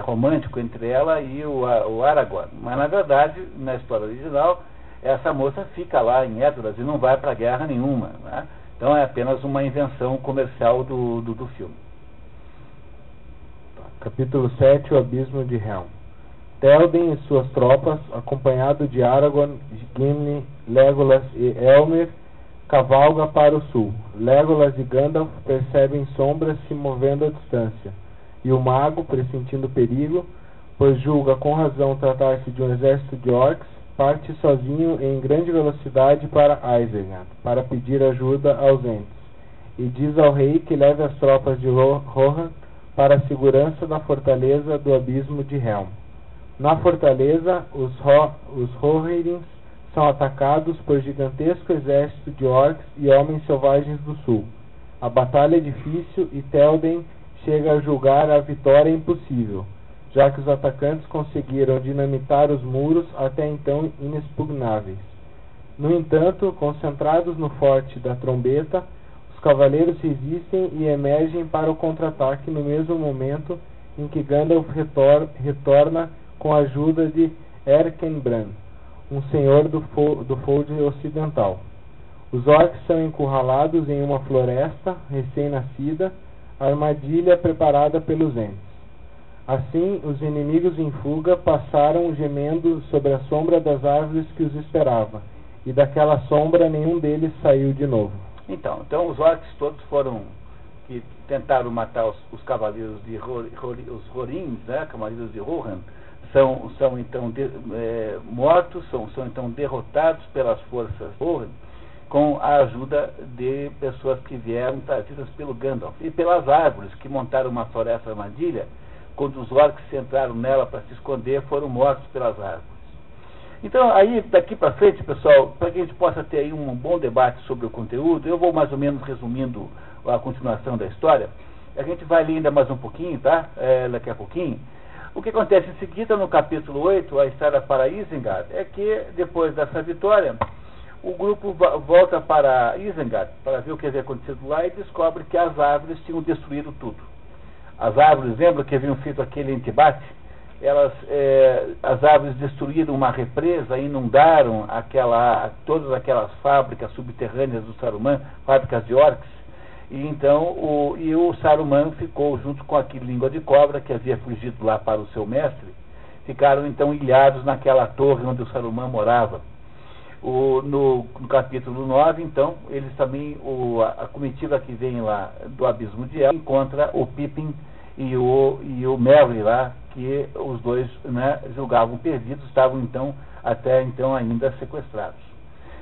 romântico entre ela e o Aragorn. Mas, na verdade, na história original, essa moça fica lá em Edoras e não vai para guerra nenhuma, né? Então é apenas uma invenção comercial do filme. Capítulo 7. O Abismo de Helm. Théoden e suas tropas, acompanhado de Aragorn, Gimli, Legolas e Elmer, cavalga para o sul. Legolas e Gandalf percebem sombras se movendo à distância, e o mago, pressentindo perigo, pois julga com razão tratar-se de um exército de orcs, parte sozinho em grande velocidade para Isengard, para pedir ajuda aos entes. e diz ao rei que leve as tropas de Rohan para a segurança da fortaleza do abismo de Helm. Na fortaleza, os Rohirrim são atacados por gigantesco exército de orcs e homens selvagens do sul. A batalha é difícil e Théoden chega a julgar a vitória impossível, já que os atacantes conseguiram dinamitar os muros até então inexpugnáveis. No entanto, concentrados no forte da trombeta, os cavaleiros resistem e emergem para o contra-ataque no mesmo momento em que Gandalf retorna com a ajuda de Erkenbrand, um senhor do Fold Ocidental. Os orcs são encurralados em uma floresta recém-nascida, armadilha preparada pelos Ents. Assim, os inimigos em fuga passaram gemendo sobre a sombra das árvores que os esperava, e daquela sombra nenhum deles saiu de novo. Então os orcs todos foram, que tentaram matar os cavaleiros de os Rorins, né, cavaleiros de Rohan, são então mortos, são então derrotados pelas forças Rohan, com a ajuda de pessoas que vieram trazidas pelo Gandalf e pelas árvores que montaram uma floresta armadilha. Quando os orcs entraram nela para se esconder, foram mortos pelas árvores. Então, aí, daqui para frente, pessoal, para que a gente possa ter aí um bom debate sobre o conteúdo, eu vou mais ou menos resumindo a continuação da história. A gente vai ler ainda mais um pouquinho, tá? Daqui a pouquinho. O que acontece em seguida, no capítulo 8, a estrada para Isengard, é que, depois dessa vitória, o grupo volta para Isengard para ver o que havia acontecido lá e descobre que as árvores tinham destruído tudo. As árvores, lembra que haviam feito aquele embate? As árvores destruíram uma represa, inundaram todas aquelas fábricas subterrâneas do Saruman, fábricas de orcs, e então o Saruman ficou junto com aquele língua de cobra que havia fugido lá para o seu mestre, ficaram então ilhados naquela torre onde o Saruman morava. No capítulo 9, então, eles também, a comitiva que vem lá do abismo de El encontra o Pippin e o Merry lá, que os dois, né, julgavam perdidos, estavam então até então ainda sequestrados.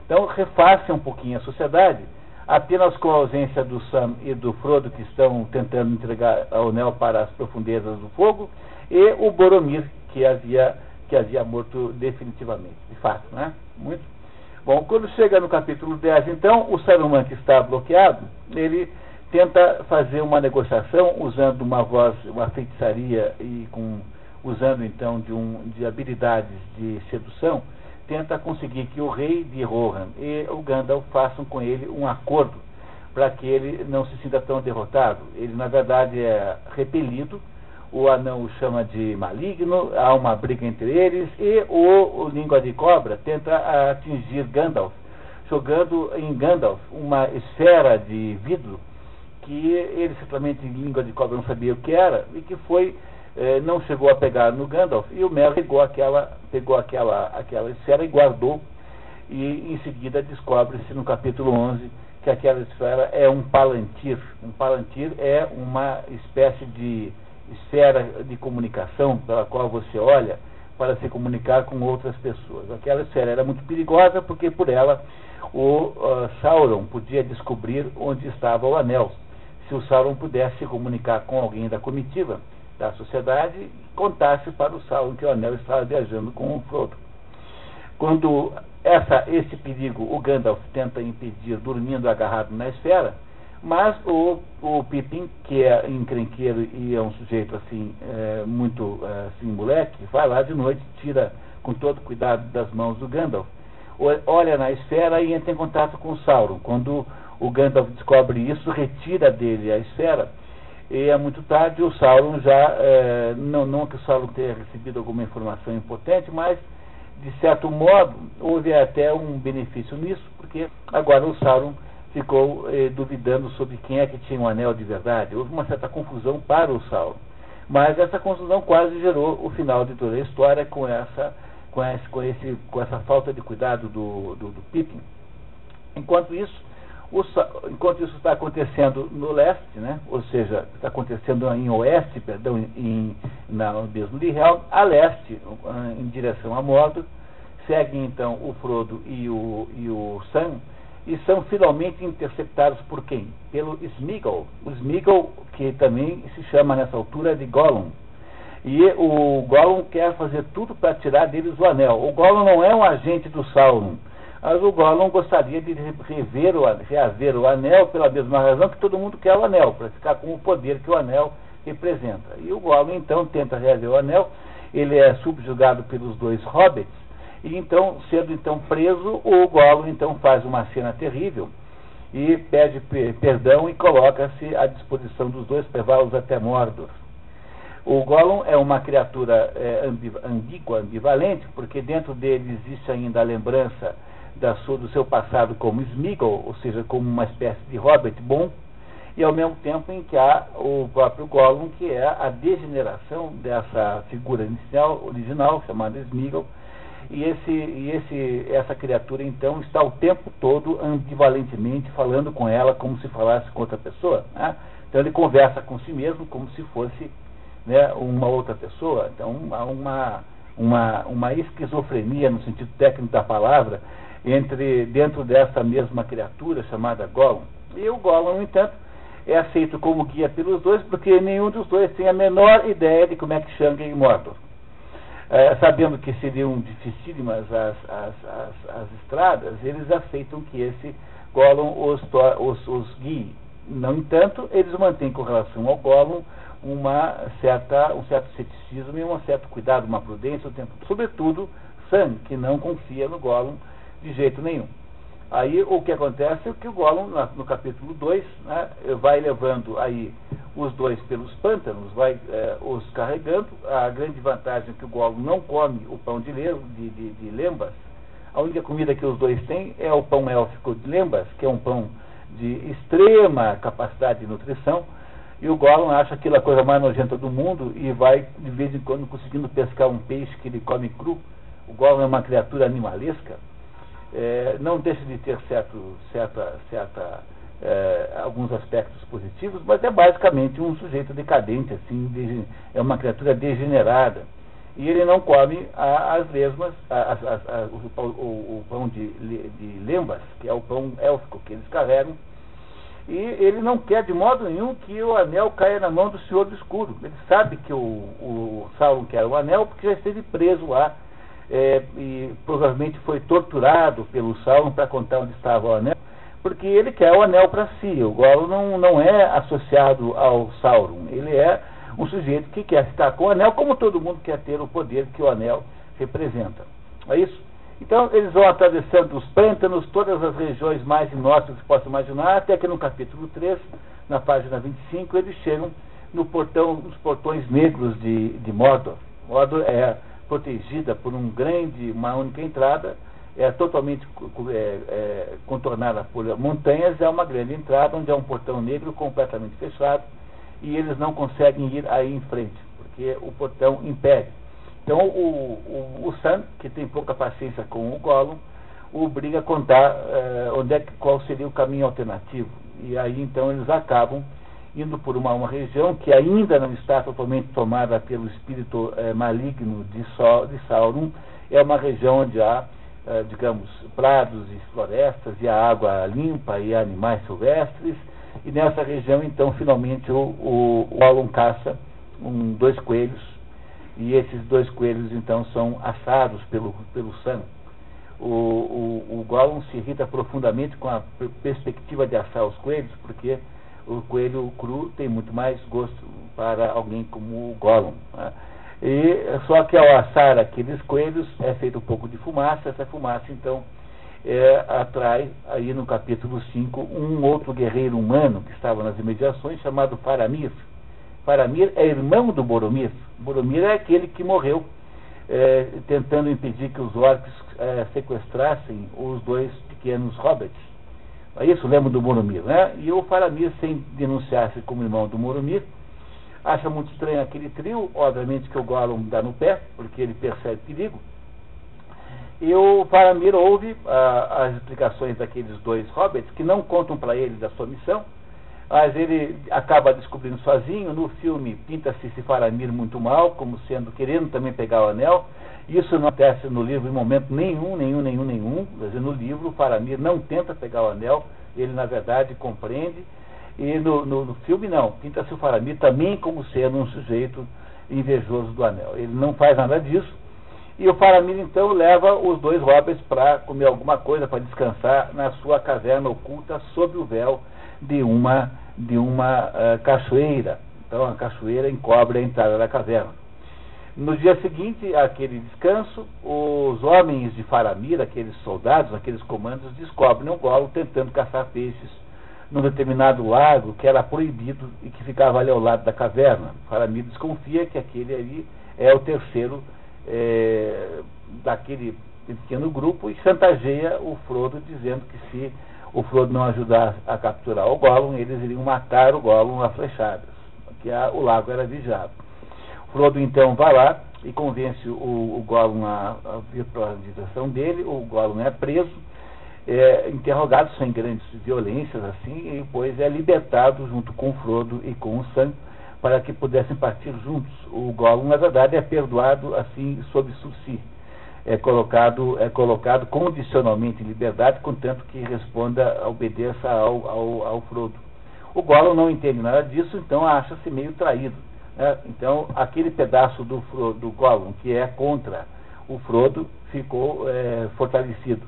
Então reface um pouquinho a sociedade, apenas com a ausência do Sam e do Frodo, que estão tentando entregar o anel para as profundezas do fogo, e o Boromir, que havia morto definitivamente, de fato, né? Muito bom. Quando chega no capítulo 10, então, o Saruman, que está bloqueado, ele tenta fazer uma negociação usando uma feitiçaria e usando então de habilidades de sedução, tenta conseguir que o rei de Rohan e o Gandalf façam com ele um acordo para que ele não se sinta tão derrotado. Ele, na verdade, é repelido, o anão o chama de maligno, há uma briga entre eles, e o língua de cobra tenta atingir Gandalf, jogando em Gandalf uma esfera de vidro que ele, certamente em língua de cobra, não sabia o que era, e que não chegou a pegar no Gandalf, e o Merry pegou aquela esfera e guardou, e em seguida descobre-se no capítulo 11 que aquela esfera é um palantir. Um palantir é uma espécie de esfera de comunicação pela qual você olha para se comunicar com outras pessoas. Aquela esfera era muito perigosa porque por ela o Sauron podia descobrir onde estava o anel. Se o Sauron pudesse se comunicar com alguém da comitiva, da sociedade, contasse para o Sauron que o anel estava viajando com o Frodo. Quando esse perigo o Gandalf tenta impedir dormindo agarrado na esfera, mas o Pippin, que é encrenqueiro e é um sujeito assim, muito assim, moleque, vai lá de noite, tira com todo cuidado das mãos do Gandalf, olha na esfera e entra em contato com o Sauron. Quando o Gandalf descobre isso, retira dele a esfera, e é muito tarde. O Sauron já, não que o Sauron tenha recebido alguma informação importante, mas de certo modo houve até um benefício nisso, porque agora o Sauron ficou duvidando sobre quem é que tinha o anel de verdade. Houve uma certa confusão para o Sauron, mas essa confusão quase gerou o final de toda a história com essa falta de cuidado do Pippin. Enquanto isso está acontecendo no leste, né? Ou seja, está acontecendo em oeste, perdão, no abismo de Helm, a leste, em direção a Mordor, seguem então o Frodo e o Sam e são finalmente interceptados por quem? Pelo Sméagol. O Sméagol, que também se chama nessa altura de Gollum. E o Gollum quer fazer tudo para tirar deles o anel. O Gollum não é um agente do Sauron, mas o Gollum gostaria de reaver o anel pela mesma razão que todo mundo quer o anel, para ficar com o poder que o anel representa. E o Gollum então tenta reaver o anel, ele é subjugado pelos dois hobbits, e então, sendo então preso, o Gollum então faz uma cena terrível e pede perdão e coloca-se à disposição dos dois para levá-los até Mordor. O Gollum é uma criatura ambígua, ambivalente, porque dentro dele existe ainda a lembrança do seu passado como Sméagol, ou seja, como uma espécie de hobbit bom, e ao mesmo tempo em que há o próprio Gollum, que é a degeneração dessa figura original chamada Sméagol, e essa criatura então está o tempo todo ambivalentemente falando com ela como se falasse com outra pessoa, né? Então ele conversa com si mesmo como se fosse, né, uma outra pessoa. Então há uma esquizofrenia no sentido técnico da palavra dentro dessa mesma criatura chamada Gollum. E o Gollum, no entanto, é aceito como guia pelos dois, porque nenhum dos dois tem a menor ideia de como é que chega em Mordor. Sabendo que seriam dificílimas as estradas, eles aceitam que esse Gollum os guie. No entanto, eles mantêm com relação ao Gollum um certo ceticismo e um certo cuidado, uma prudência o tempo, sobretudo Sam, que não confia no Gollum de jeito nenhum. Aí o que acontece é que o Gollum, no capítulo 2, né, vai levando aí os dois pelos pântanos, vai os carregando. A grande vantagem é que o Gollum não come o pão de lembas. A única comida que os dois têm é o pão élfico de lembas, que é um pão de extrema capacidade de nutrição, e o Gollum acha aquilo a coisa mais nojenta do mundo e vai de vez em quando conseguindo pescar um peixe que ele come cru. O Gollum é uma criatura animalesca. Não deixa de ter alguns aspectos positivos, mas é basicamente um sujeito decadente, assim, é uma criatura degenerada. E ele não come as lesmas, o pão de lembas, que é o pão élfico que eles carregam, e ele não quer de modo nenhum que o anel caia na mão do Senhor do Escuro. Ele sabe que o Sauron quer o anel porque já esteve preso lá, e provavelmente foi torturado pelo Sauron para contar onde estava o anel, porque ele quer o anel para si. O Gollum não é associado ao Sauron, ele é um sujeito que quer estar com o anel, como todo mundo quer ter o poder que o anel representa. É isso? Então eles vão atravessando os pântanos, todas as regiões mais inóspitas que possa imaginar, até que no capítulo 3, na página 25, eles chegam nos portões negros de Mordor. Mordor é protegida por uma única entrada, é totalmente contornada por montanhas, é uma grande entrada onde há um portão negro completamente fechado, e eles não conseguem ir aí em frente, porque o portão impede. Então o Sam, que tem pouca paciência com o Gollum, o obriga a contar qual seria o caminho alternativo. E aí então eles acabam indo por uma região que ainda não está totalmente tomada pelo espírito maligno de Sauron. É uma região onde há, digamos, prados e florestas, e a água limpa e animais silvestres. E nessa região, então, finalmente o Gollum caça dois coelhos, e esses dois coelhos, então, são assados pelo Sam. O Gollum se irrita profundamente com a perspectiva de assar os coelhos, porque o coelho cru tem muito mais gosto para alguém como o Gollum, né? Só que ao assar aqueles coelhos é feito um pouco de fumaça. Essa fumaça então atrai aí no capítulo 5 um outro guerreiro humano que estava nas imediações, chamado Faramir. Faramir é irmão do Boromir. Boromir é aquele que morreu tentando impedir que os orcs sequestrassem os dois pequenos hobbits. Isso, lembra do Boromir, né? E o Faramir, sem denunciar-se como irmão do Boromir, acha muito estranho aquele trio. Obviamente que o Gollum dá no pé, porque ele percebe perigo. E o Faramir ouve as explicações daqueles dois hobbits, que não contam para ele da sua missão, mas ele acaba descobrindo sozinho. No filme pinta-se esse Faramir muito mal, como querendo também pegar o anel, Isso não acontece no livro em momento nenhum. Quer dizer, no livro o Faramir não tenta pegar o anel, ele na verdade compreende, e no filme não, pinta-se o Faramir também como sendo um sujeito invejoso do anel. Ele não faz nada disso, e o Faramir então leva os dois hobbits para comer alguma coisa, para descansar na sua caverna oculta sob o véu de uma cachoeira. Então a cachoeira encobre a entrada da caverna. No dia seguinte àquele descanso, os homens de Faramir, aqueles soldados, aqueles comandos, descobrem o Gollum tentando caçar peixes num determinado lago que era proibido e que ficava ali ao lado da caverna. Faramir desconfia que aquele ali é o terceiro daquele pequeno grupo e chantageia o Frodo, dizendo que se o Frodo não ajudar a capturar o Gollum, eles iriam matar o Gollum a flechadas, porque o lago era vigiado. Frodo então vai lá e convence o Gollum a vir para a direção dele. O Gollum é preso, interrogado sem grandes violências assim, e depois é libertado junto com o Frodo e com o Sam para que pudessem partir juntos. O Gollum na verdade é perdoado assim sob sursi, é colocado condicionalmente em liberdade, contanto que obedeça ao Frodo. O Gollum não entende nada disso, então acha-se meio traído. Então aquele pedaço do Gollum que é contra o Frodo ficou fortalecido.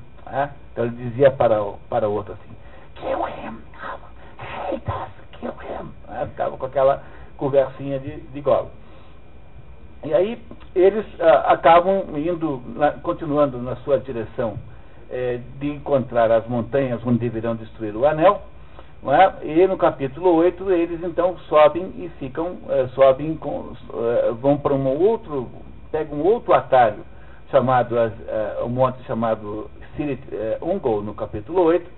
Então ele dizia para o outro assim: "Kill him, hate us, kill him." Ficava com aquela conversinha de Gollum. E aí eles acabam continuando na sua direção de encontrar as montanhas onde deverão destruir o anel. Não é? E no capítulo 8 eles então sobem e vão para pegam um outro atalho chamado um monte chamado Cirith Ungol no capítulo 8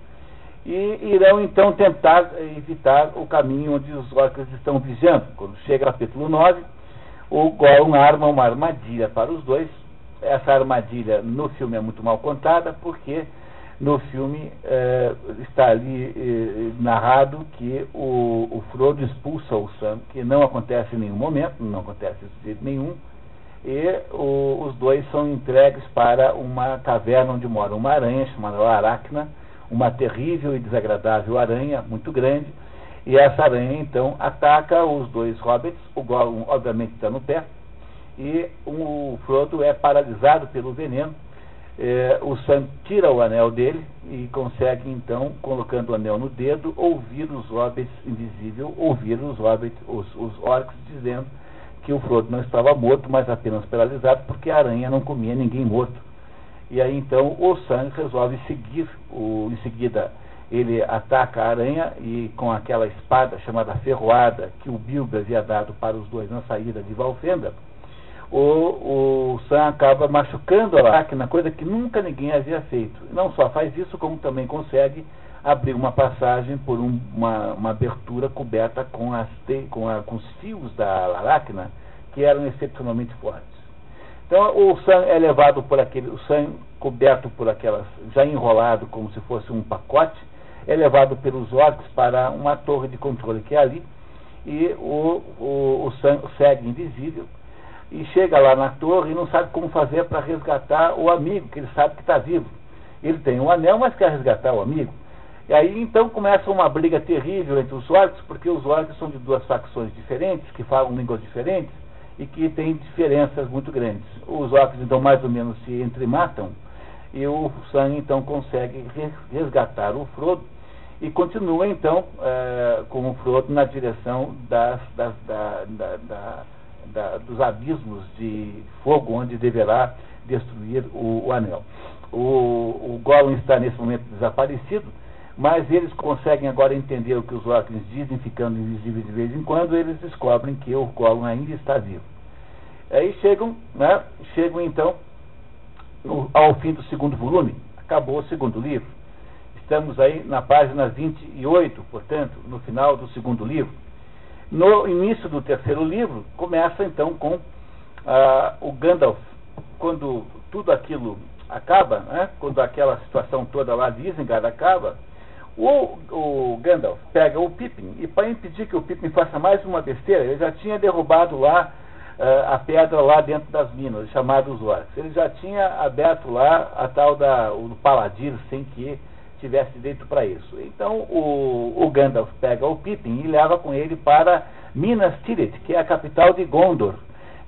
e irão então tentar evitar o caminho onde os orcs estão vigiando. Quando chega o capítulo 9, o Gollum arma uma armadilha para os dois. Essa armadilha no filme é muito mal contada, porque no filme está ali narrado que o Frodo expulsa o Sam, que não acontece em nenhum momento, não acontece de jeito nenhum, e os dois são entregues para uma caverna onde mora uma aranha chamada Aracna, uma terrível e desagradável aranha, muito grande, e essa aranha então ataca os dois hobbits. O Gollum obviamente está no pé, e o Frodo é paralisado pelo veneno. O Sam tira o anel dele e consegue então, colocando o anel no dedo, ouvir os hobbits os orcs dizendo que o Frodo não estava morto, mas apenas paralisado, porque a aranha não comia ninguém morto. E aí então o Sam resolve seguir, em seguida ele ataca a aranha e com aquela espada chamada Ferroada que o Bilbo havia dado para os dois na saída de Valfenda, o Sam acaba machucando a Aracna, coisa que nunca ninguém havia feito. Não só faz isso, como também consegue abrir uma passagem por uma abertura coberta com os fios da Aracna, que eram excepcionalmente fortes. Então o Sam é levado o Sam coberto por aquelas, já enrolado como se fosse um pacote, é levado pelos orcs para uma torre de controle que é ali, e o Sam segue invisível e chega lá na torre e não sabe como fazer para resgatar o amigo, que ele sabe que está vivo. Ele tem um anel, mas quer resgatar o amigo. E aí então começa uma briga terrível entre os orcs, porque os orcs são de duas facções diferentes, que falam línguas diferentes e que têm diferenças muito grandes. Os orcs então mais ou menos se entrematam, e o Sam então consegue resgatar o Frodo e continua então com o Frodo na direção dos abismos de fogo onde deverá destruir o anel. O Gollum está nesse momento desaparecido, mas eles conseguem agora entender o que os orcs dizem, ficando invisíveis de vez em quando. Eles descobrem que o Gollum ainda está vivo. Aí chegam então ao fim do segundo volume. Acabou o segundo livro. Estamos aí na página 28, portanto, no final do segundo livro. No início do terceiro livro, começa então com o Gandalf, quando tudo aquilo acaba, quando aquela situação toda lá de Isengard acaba, o Gandalf pega o Pippin, e para impedir que o Pippin faça mais uma besteira, ele já tinha derrubado lá a pedra lá dentro das minas, chamados orcs. Ele já tinha aberto lá a tal o Paladir, sem que tivesse direito para isso. Então o Gandalf pega o Pippin e leva com ele para Minas Tirith, que é a capital de Gondor,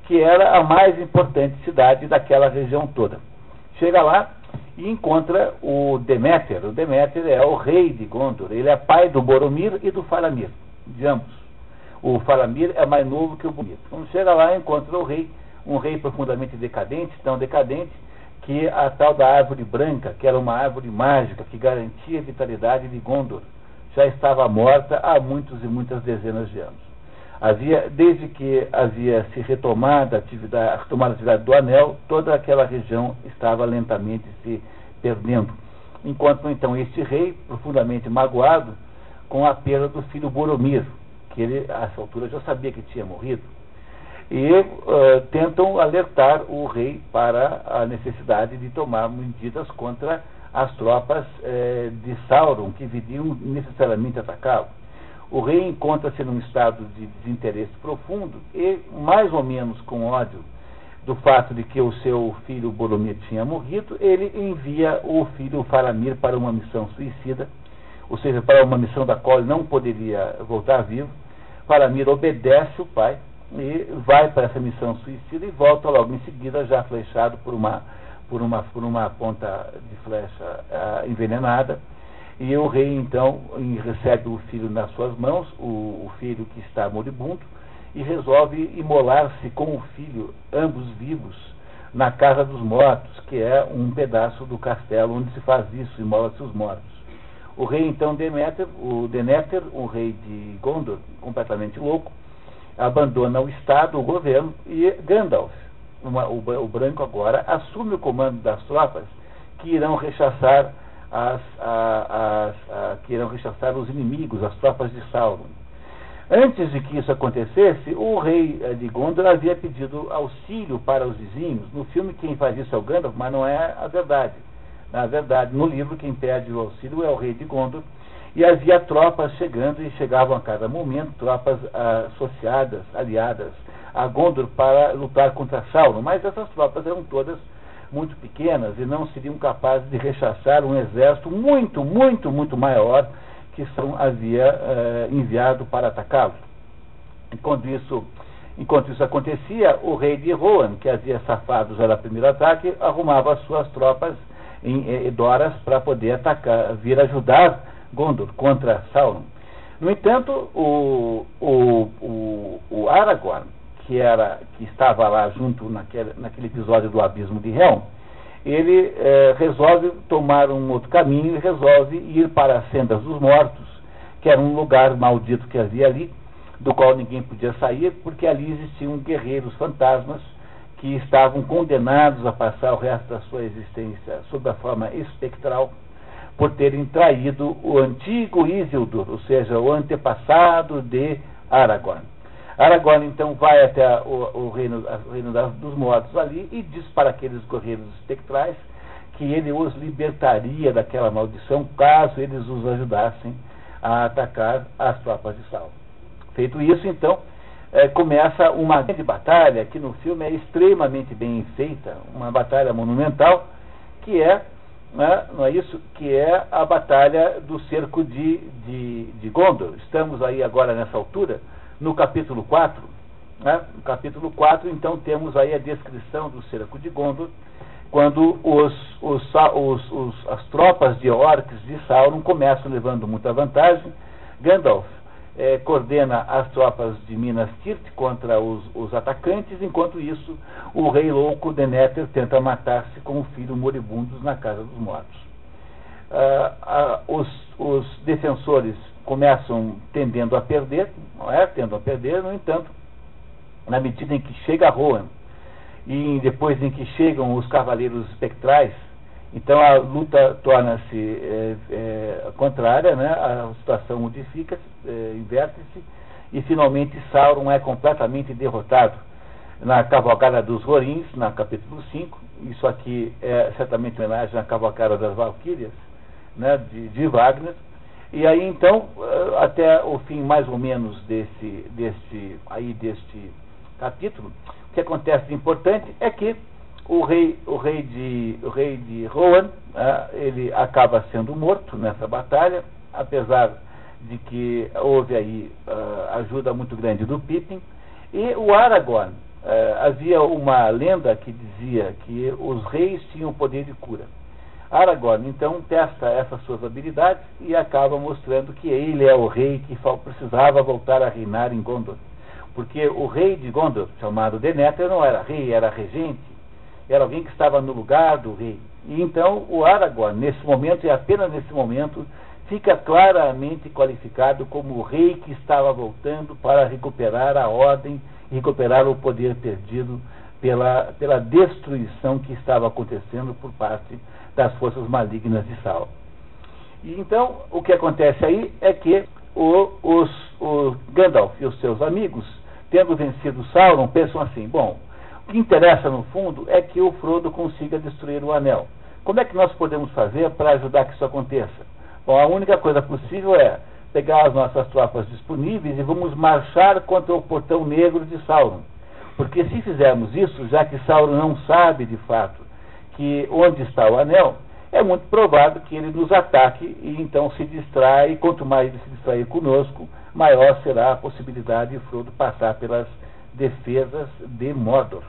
que era a mais importante cidade daquela região toda. Chega lá e encontra o Deméter. O Deméter é o rei de Gondor. Ele é pai do Boromir e do Faramir, de ambos. O Faramir é mais novo que o Boromir. Quando chega lá, encontra o rei, um rei profundamente decadente, tão decadente que a tal da árvore branca, que era uma árvore mágica que garantia a vitalidade de Gondor, já estava morta há muitos e muitas dezenas de anos. Desde que havia se retomado a atividade do Anel, toda aquela região estava lentamente se perdendo. Enquanto então este rei, profundamente magoado com a perda do filho Boromir, que ele a essa altura já sabia que tinha morrido, e tentam alertar o rei para a necessidade de tomar medidas contra as tropas de Sauron, que viriam necessariamente atacá-lo. O rei encontra-se num estado de desinteresse profundo e, mais ou menos com ódio do fato de que o seu filho Boromir tinha morrido, ele envia o filho Faramir para uma missão suicida, ou seja, para uma missão da qual ele não poderia voltar vivo. Faramir obedece o pai e vai para essa missão suicida e volta logo em seguida, já flechado por uma ponta de flecha envenenada. E o rei então recebe o filho nas suas mãos, o filho que está moribundo, e resolve imolar-se com o filho, ambos vivos, na Casa dos Mortos, que é um pedaço do castelo onde se faz isso, imola-se os mortos. O rei então Denéter, o rei de Gondor, completamente louco, abandona o Estado, o governo, e Gandalf, o branco agora, assume o comando das tropas que irão rechaçar os inimigos, as tropas de Sauron. Antes de que isso acontecesse, o rei de Gondor havia pedido auxílio para os vizinhos. No filme quem faz isso é o Gandalf, mas não é a verdade. Na verdade, no livro quem pede o auxílio é o rei de Gondor, e havia tropas chegando e chegavam a cada momento, tropas associadas, aliadas a Gondor para lutar contra Sauron, mas essas tropas eram todas muito pequenas e não seriam capazes de rechaçar um exército muito, muito, muito maior que Sauron havia enviado para atacá-lo. Enquanto isso acontecia, o rei de Rohan, que havia safado já no primeiro ataque, arrumava as suas tropas em Edoras para poder vir ajudar Gondor contra Sauron. No entanto, o Aragorn, que estava lá junto naquele episódio do Abismo de Helm, ele resolve tomar um outro caminho e resolve ir para as Sendas dos Mortos, que era um lugar maldito que havia ali, do qual ninguém podia sair, porque ali existiam guerreiros fantasmas que estavam condenados a passar o resto da sua existência sob a forma espectral, por terem traído o antigo Isildur, ou seja, o antepassado de Aragorn. Aragorn então vai até o reino dos mortos ali e diz para aqueles guerreiros espectrais que ele os libertaria daquela maldição caso eles os ajudassem a atacar as tropas de Sauron. Feito isso, então, começa uma grande batalha que no filme é extremamente bem feita, uma batalha monumental, que é, não é isso? Que é a batalha do cerco de Gondor. Estamos aí agora nessa altura no capítulo 4, no capítulo 4, então temos aí a descrição do cerco de Gondor, quando as tropas de orcs de Sauron começam levando muita vantagem. Gandalf coordena as tropas de Minas Tirith contra os atacantes, enquanto isso o rei louco Denéter tenta matar-se com o filho moribundos na Casa dos Mortos. Os defensores começam tendendo a perder, no entanto, na medida em que chega Rohan e depois em que chegam os cavaleiros espectrais, então a luta torna-se contrária, a situação modifica-se, inverte-se, e finalmente Sauron é completamente derrotado na Cavalgada dos Rorins, no capítulo 5. Isso aqui é certamente homenagem à Cavalgada das Valquírias, de Wagner. E aí então, até o fim mais ou menos deste capítulo, o que acontece de importante é que o rei de Rohan, ele acaba sendo morto nessa batalha, apesar de que houve aí ajuda muito grande do Pippin, e o Aragorn, havia uma lenda que dizia que os reis tinham poder de cura. Aragorn então testa essas suas habilidades e acaba mostrando que ele é o rei que precisava voltar a reinar em Gondor, porque o rei de Gondor, chamado Denethor, não era rei, era regente, era alguém que estava no lugar do rei. E então o Aragorn, nesse momento, e apenas nesse momento, fica claramente qualificado como o rei que estava voltando para recuperar a ordem e recuperar o poder perdido pela destruição que estava acontecendo por parte das forças malignas de Sauron. E então o que acontece aí é que o Gandalf e os seus amigos, tendo vencido Sauron, pensam assim: bom, o que interessa no fundo é que o Frodo consiga destruir o anel. Como é que nós podemos fazer para ajudar que isso aconteça? Bom, a única coisa possível é pegar as nossas tropas disponíveis e vamos marchar contra o Portão Negro de Sauron. Porque se fizermos isso, já que Sauron não sabe de fato que onde está o anel, é muito provável que ele nos ataque e então se distrai, e quanto mais ele se distrair conosco, maior será a possibilidade de Frodo passar pelas defesas de Mordor.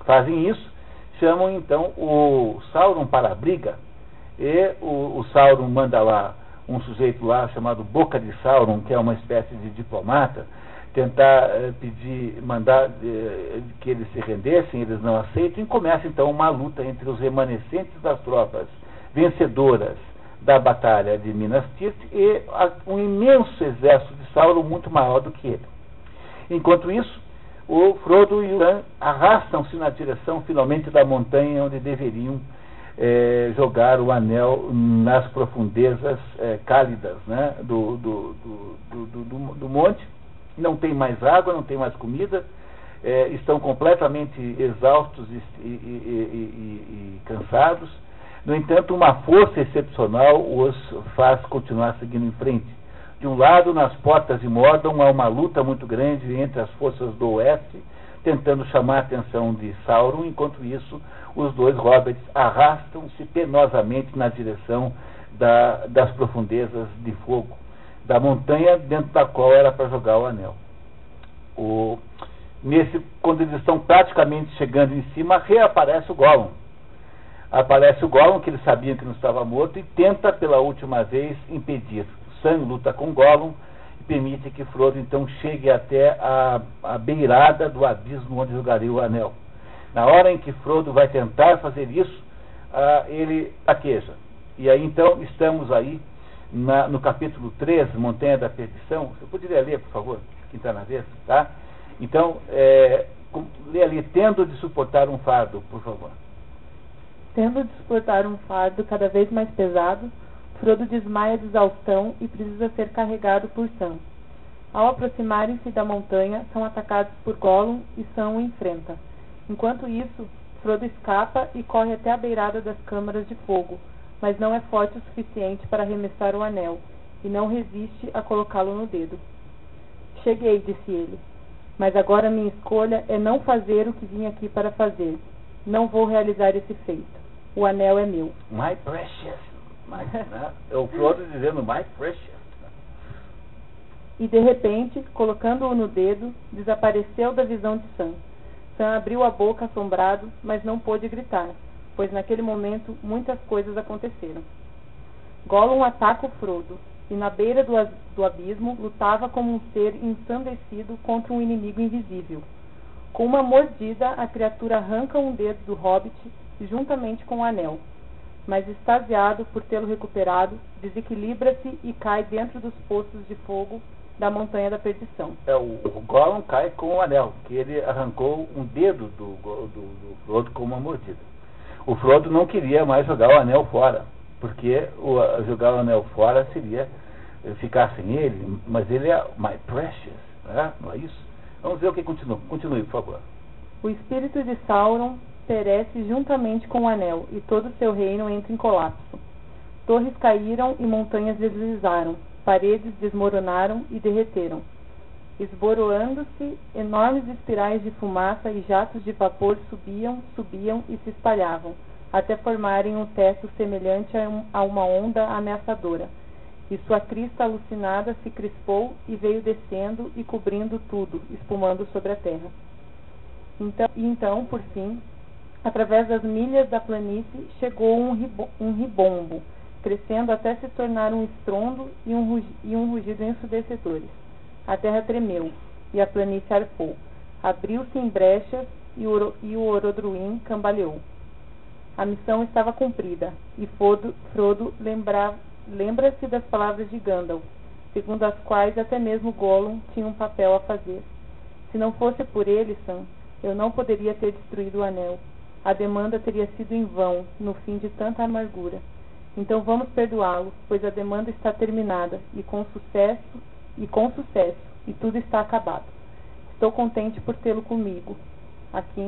Fazem isso, chamam então o Sauron para a briga, e o Sauron manda lá um sujeito lá chamado Boca de Sauron, que é uma espécie de diplomata, tentar mandar que eles se rendessem, eles não aceitam, e começa então uma luta entre os remanescentes das tropas vencedoras da batalha de Minas Tirith e um imenso exército de Sauron muito maior do que ele. Enquanto isso, o Frodo e o Sam arrastam-se na direção finalmente da montanha onde deveriam jogar o anel nas profundezas cálidas, né, do monte. Não tem mais água, não tem mais comida, estão completamente exaustos e cansados. No entanto, uma força excepcional os faz continuar seguindo em frente. De um lado, nas portas de Mordor, há uma luta muito grande entre as forças do oeste, tentando chamar a atenção de Sauron. Enquanto isso, os dois hobbits arrastam-se penosamente na direção das profundezas de fogo, da montanha dentro da qual era para jogar o anel. Quando eles estão praticamente chegando em cima, reaparece o Gollum. Aparece o Gollum, que eles sabiam que não estava morto, e tenta pela última vez impedir. Sam luta com Gollum e permite que Frodo então chegue até a beirada do abismo onde jogaria o anel. Na hora em que Frodo vai tentar fazer isso, ele taqueja. E aí então estamos aí no capítulo 3, Montanha da Perdição. Você poderia ler, por favor, quem está na vez, tá? Então, lê ali: tendo de suportar um fardo, por favor. Tendo de suportar um fardo cada vez mais pesado, Frodo desmaia de exaustão e precisa ser carregado por Sam. Ao aproximarem-se da montanha, são atacados por Gollum e Sam o enfrenta. Enquanto isso, Frodo escapa e corre até a beirada das câmaras de fogo, mas não é forte o suficiente para arremessar o anel, e não resiste a colocá-lo no dedo. Cheguei, disse ele, mas agora minha escolha é não fazer o que vim aqui para fazer. Não vou realizar esse feito. O anel é meu. My precious. É o Frodo dizendo my precious. E de repente, colocando-o no dedo, desapareceu da visão de Sam. Sam abriu a boca assombrado, mas não pôde gritar, pois naquele momento muitas coisas aconteceram. Gollum ataca o Frodo, e na beira do abismo lutava como um ser ensandecido contra um inimigo invisível. Com uma mordida, a criatura arranca um dedo do hobbit juntamente com o anel, mas extasiado por tê-lo recuperado, desequilibra-se e cai dentro dos poços de fogo da Montanha da Perdição. O Gollum cai com o anel, que ele arrancou um dedo do Frodo com uma mordida. O Frodo não queria mais jogar o anel fora, porque jogar o anel fora seria ficar sem ele, mas ele é my precious, né? Não é isso? Vamos ver o que continua. Continue, por favor. O espírito de Sauron perece juntamente com o anel, e todo o seu reino entra em colapso. Torres caíram e montanhas deslizaram, paredes desmoronaram e derreteram. Esboroando-se, enormes espirais de fumaça e jatos de vapor subiam e se espalhavam, até formarem um teto semelhante a uma onda ameaçadora. E sua crista alucinada se crispou e veio descendo e cobrindo tudo, espumando sobre a terra. Então, por fim, através das milhas da planície, chegou um ribombo, crescendo até se tornar um estrondo e um rugido ensurdecedores. A terra tremeu, e a planície arfou. Abriu-se em brechas, e o Orodruin cambaleou. A missão estava cumprida, e Frodo lembra-se das palavras de Gandalf, segundo as quais até mesmo Gollum tinha um papel a fazer. Se não fosse por ele, Sam, eu não poderia ter destruído o anel. A demanda teria sido em vão, no fim de tanta amargura. Então vamos perdoá-lo, pois a demanda está terminada, e com sucesso, e tudo está acabado. Estou contente por tê-lo comigo, aqui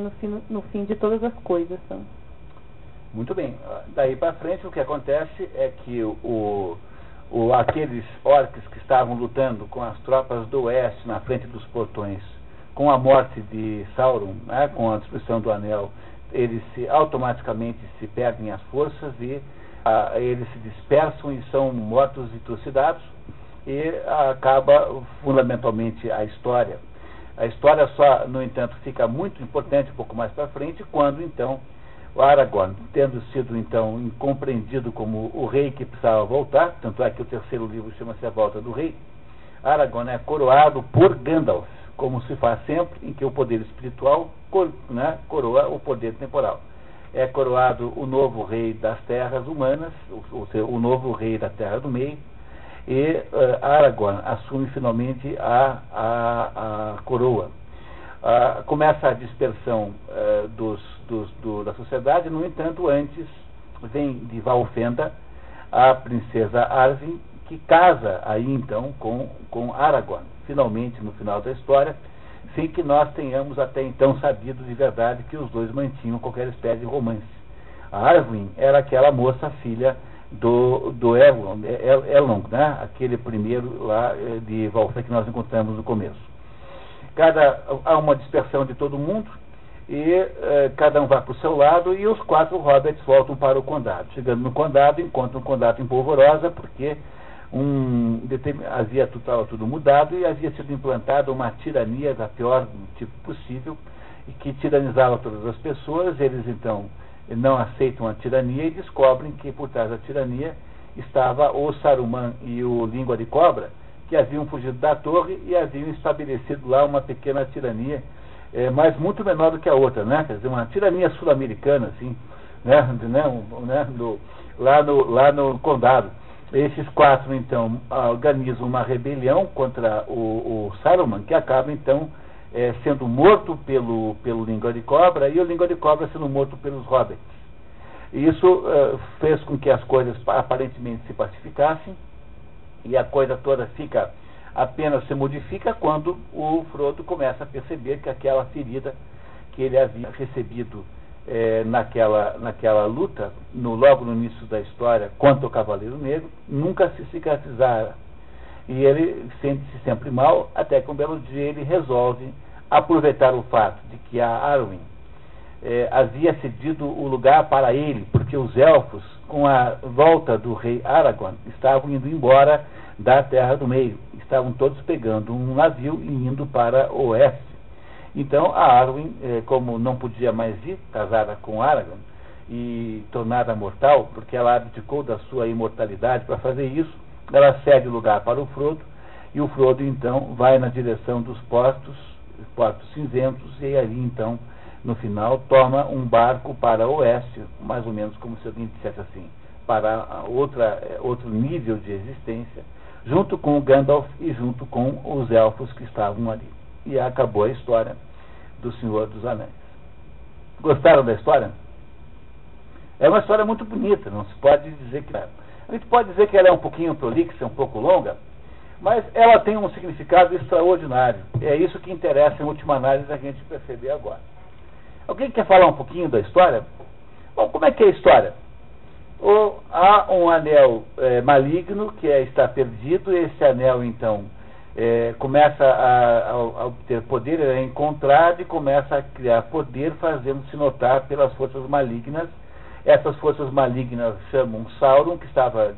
no fim de todas as coisas, Sam. Muito bem. Daí para frente o que acontece é que aqueles orcs que estavam lutando com as tropas do oeste na frente dos portões, com a morte de Sauron, né, com a destruição do anel, eles automaticamente se perdem as forças e eles se dispersam e são mortos e trucidados, e acaba fundamentalmente a história. A história só, no entanto, fica muito importante um pouco mais para frente, quando então o Aragorn, tendo sido então compreendido como o rei que precisava voltar, tanto é que o terceiro livro chama-se A Volta do Rei, Aragorn é coroado por Gandalf, como se faz sempre em que o poder espiritual coroa o poder temporal. É coroado o novo rei das terras humanas, o novo rei da Terra do Meio, e Aragorn assume finalmente a coroa. Começa a dispersão da sociedade. No entanto, antes vem de Valfenda a princesa Arwen, que casa aí então com Aragorn, finalmente no final da história, sem que nós tenhamos até então sabido de verdade que os dois mantinham qualquer espécie de romance. A Arwen era aquela moça filha do Elrond, né? Aquele primeiro lá de Valfenda que nós encontramos no começo. Há uma dispersão de todo mundo e cada um vai para o seu lado, e os 4 hobbits voltam para o condado. Chegando no condado, encontram um condado em polvorosa, porque estava tudo mudado e havia sido implantada uma tirania da pior tipo possível, e que tiranizava todas as pessoas. Eles então não aceitam a tirania e descobrem que por trás da tirania estava o Saruman e o Língua de Cobra, que haviam fugido da torre e haviam estabelecido lá uma pequena tirania, mas muito menor do que a outra, né? Quer dizer, uma tirania sul-americana, assim, lá no condado. Esses 4 então organizam uma rebelião contra o Saruman, que acaba então sendo morto pelo Língua de Cobra, e o Língua de Cobra sendo morto pelos hobbits. Isso fez com que as coisas aparentemente se pacificassem, e a coisa toda apenas se modifica quando o Frodo começa a perceber que aquela ferida que ele havia recebido naquela luta, logo no início da história, contra o Cavaleiro Negro, nunca se cicatrizara. E ele sente-se sempre mal, até que um belo dia ele resolve aproveitar o fato de que a Arwen havia cedido o lugar para ele, porque os elfos, com a volta do rei Aragorn, estavam indo embora da Terra do Meio. Estavam todos pegando um navio e indo para o oeste. Então a Arwen, como não podia mais ir, casada com Aragorn e tornada mortal, porque ela abdicou da sua imortalidade para fazer isso, ela cede o lugar para o Frodo, e o Frodo então vai na direção dos portos cinzentos, e ali então, no final, toma um barco para o oeste, mais ou menos como se alguém dissesse assim, para outro nível de existência, junto com o Gandalf e junto com os elfos que estavam ali. E acabou a história do Senhor dos Anéis. Gostaram da história? É uma história muito bonita, não se pode dizer que... A gente pode dizer que ela é um pouquinho prolixa, um pouco longa, mas ela tem um significado extraordinário. É isso que interessa, em última análise, a gente perceber agora. Alguém quer falar um pouquinho da história? Bom, como é que é a história? Há um anel maligno que está perdido. Esse anel, então, começa a obter poder, é encontrado e começa a criar poder, fazendo-se notar pelas forças malignas. Essas forças malignas chamam Sauron, que estava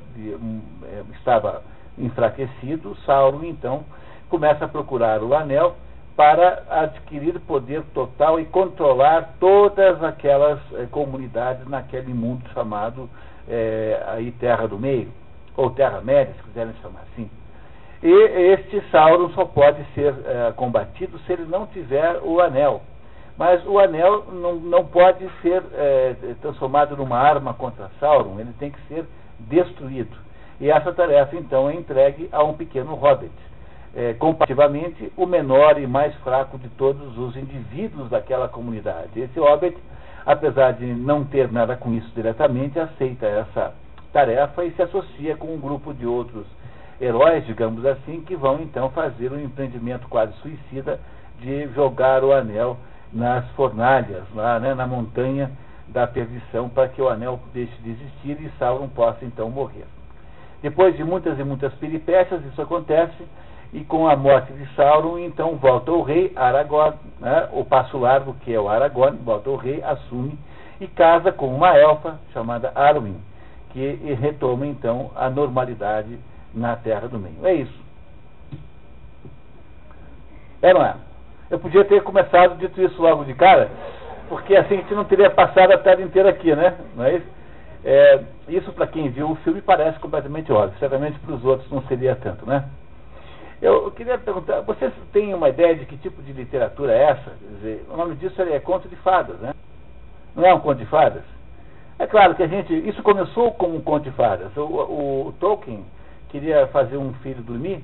enfraquecido. Sauron, então, começa a procurar o anel para adquirir poder total e controlar todas aquelas comunidades naquele mundo chamado aí Terra do Meio, ou Terra-média, se quiserem chamar assim. E este Sauron só pode ser combatido se ele não tiver o anel. Mas o anel não pode ser transformado numa arma contra Sauron, ele tem que ser destruído. E essa tarefa, então, é entregue a um pequeno hobbit, comparativamente o menor e mais fraco de todos os indivíduos daquela comunidade. Esse hobbit, apesar de não ter nada com isso diretamente, aceita essa tarefa e se associa com um grupo de outros heróis, digamos assim, que vão então fazer um empreendimento quase suicida de jogar o anel nas fornalhas, lá, né, na montanha da perdição, para que o anel deixe de existir e Sauron possa então morrer. Depois de muitas e muitas peripécias, isso acontece, e com a morte de Sauron, então volta o rei Aragorn, né, o Passo Largo, que é o Aragorn, volta o rei, assume e casa com uma elfa chamada Arwen, que retoma então a normalidade na Terra do Meio. É isso. Não é? Eu podia ter começado dito isso logo de cara, porque assim a gente não teria passado a tarde inteira aqui, né? Não é isso? Isso para quem viu o filme parece completamente óbvio, certamente para os outros não seria tanto, né? Eu queria perguntar, vocês têm uma ideia de que tipo de literatura é essa? Quer dizer, o nome disso é conto de fadas, né? Não é um conto de fadas? É claro que isso começou como um conto de fadas. O Tolkien queria fazer um filho dormir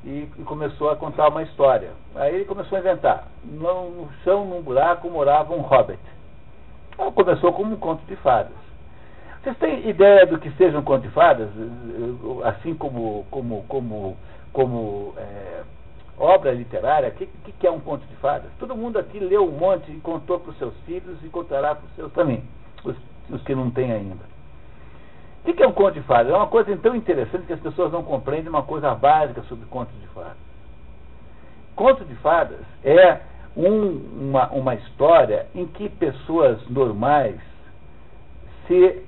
e começou a contar uma história. Aí ele começou a inventar. No chão, num buraco, morava um hobbit. Então começou como um conto de fadas. Vocês têm ideia do que seja um conto de fadas? Assim como obra literária, o que é um conto de fadas? Todo mundo aqui leu um monte e contou para os seus filhos e contará para os seus também, os que não têm ainda. O que é um conto de fadas? É uma coisa tão interessante que as pessoas não compreendem uma coisa básica sobre contos de fadas. Conto de fadas é uma história em que pessoas normais se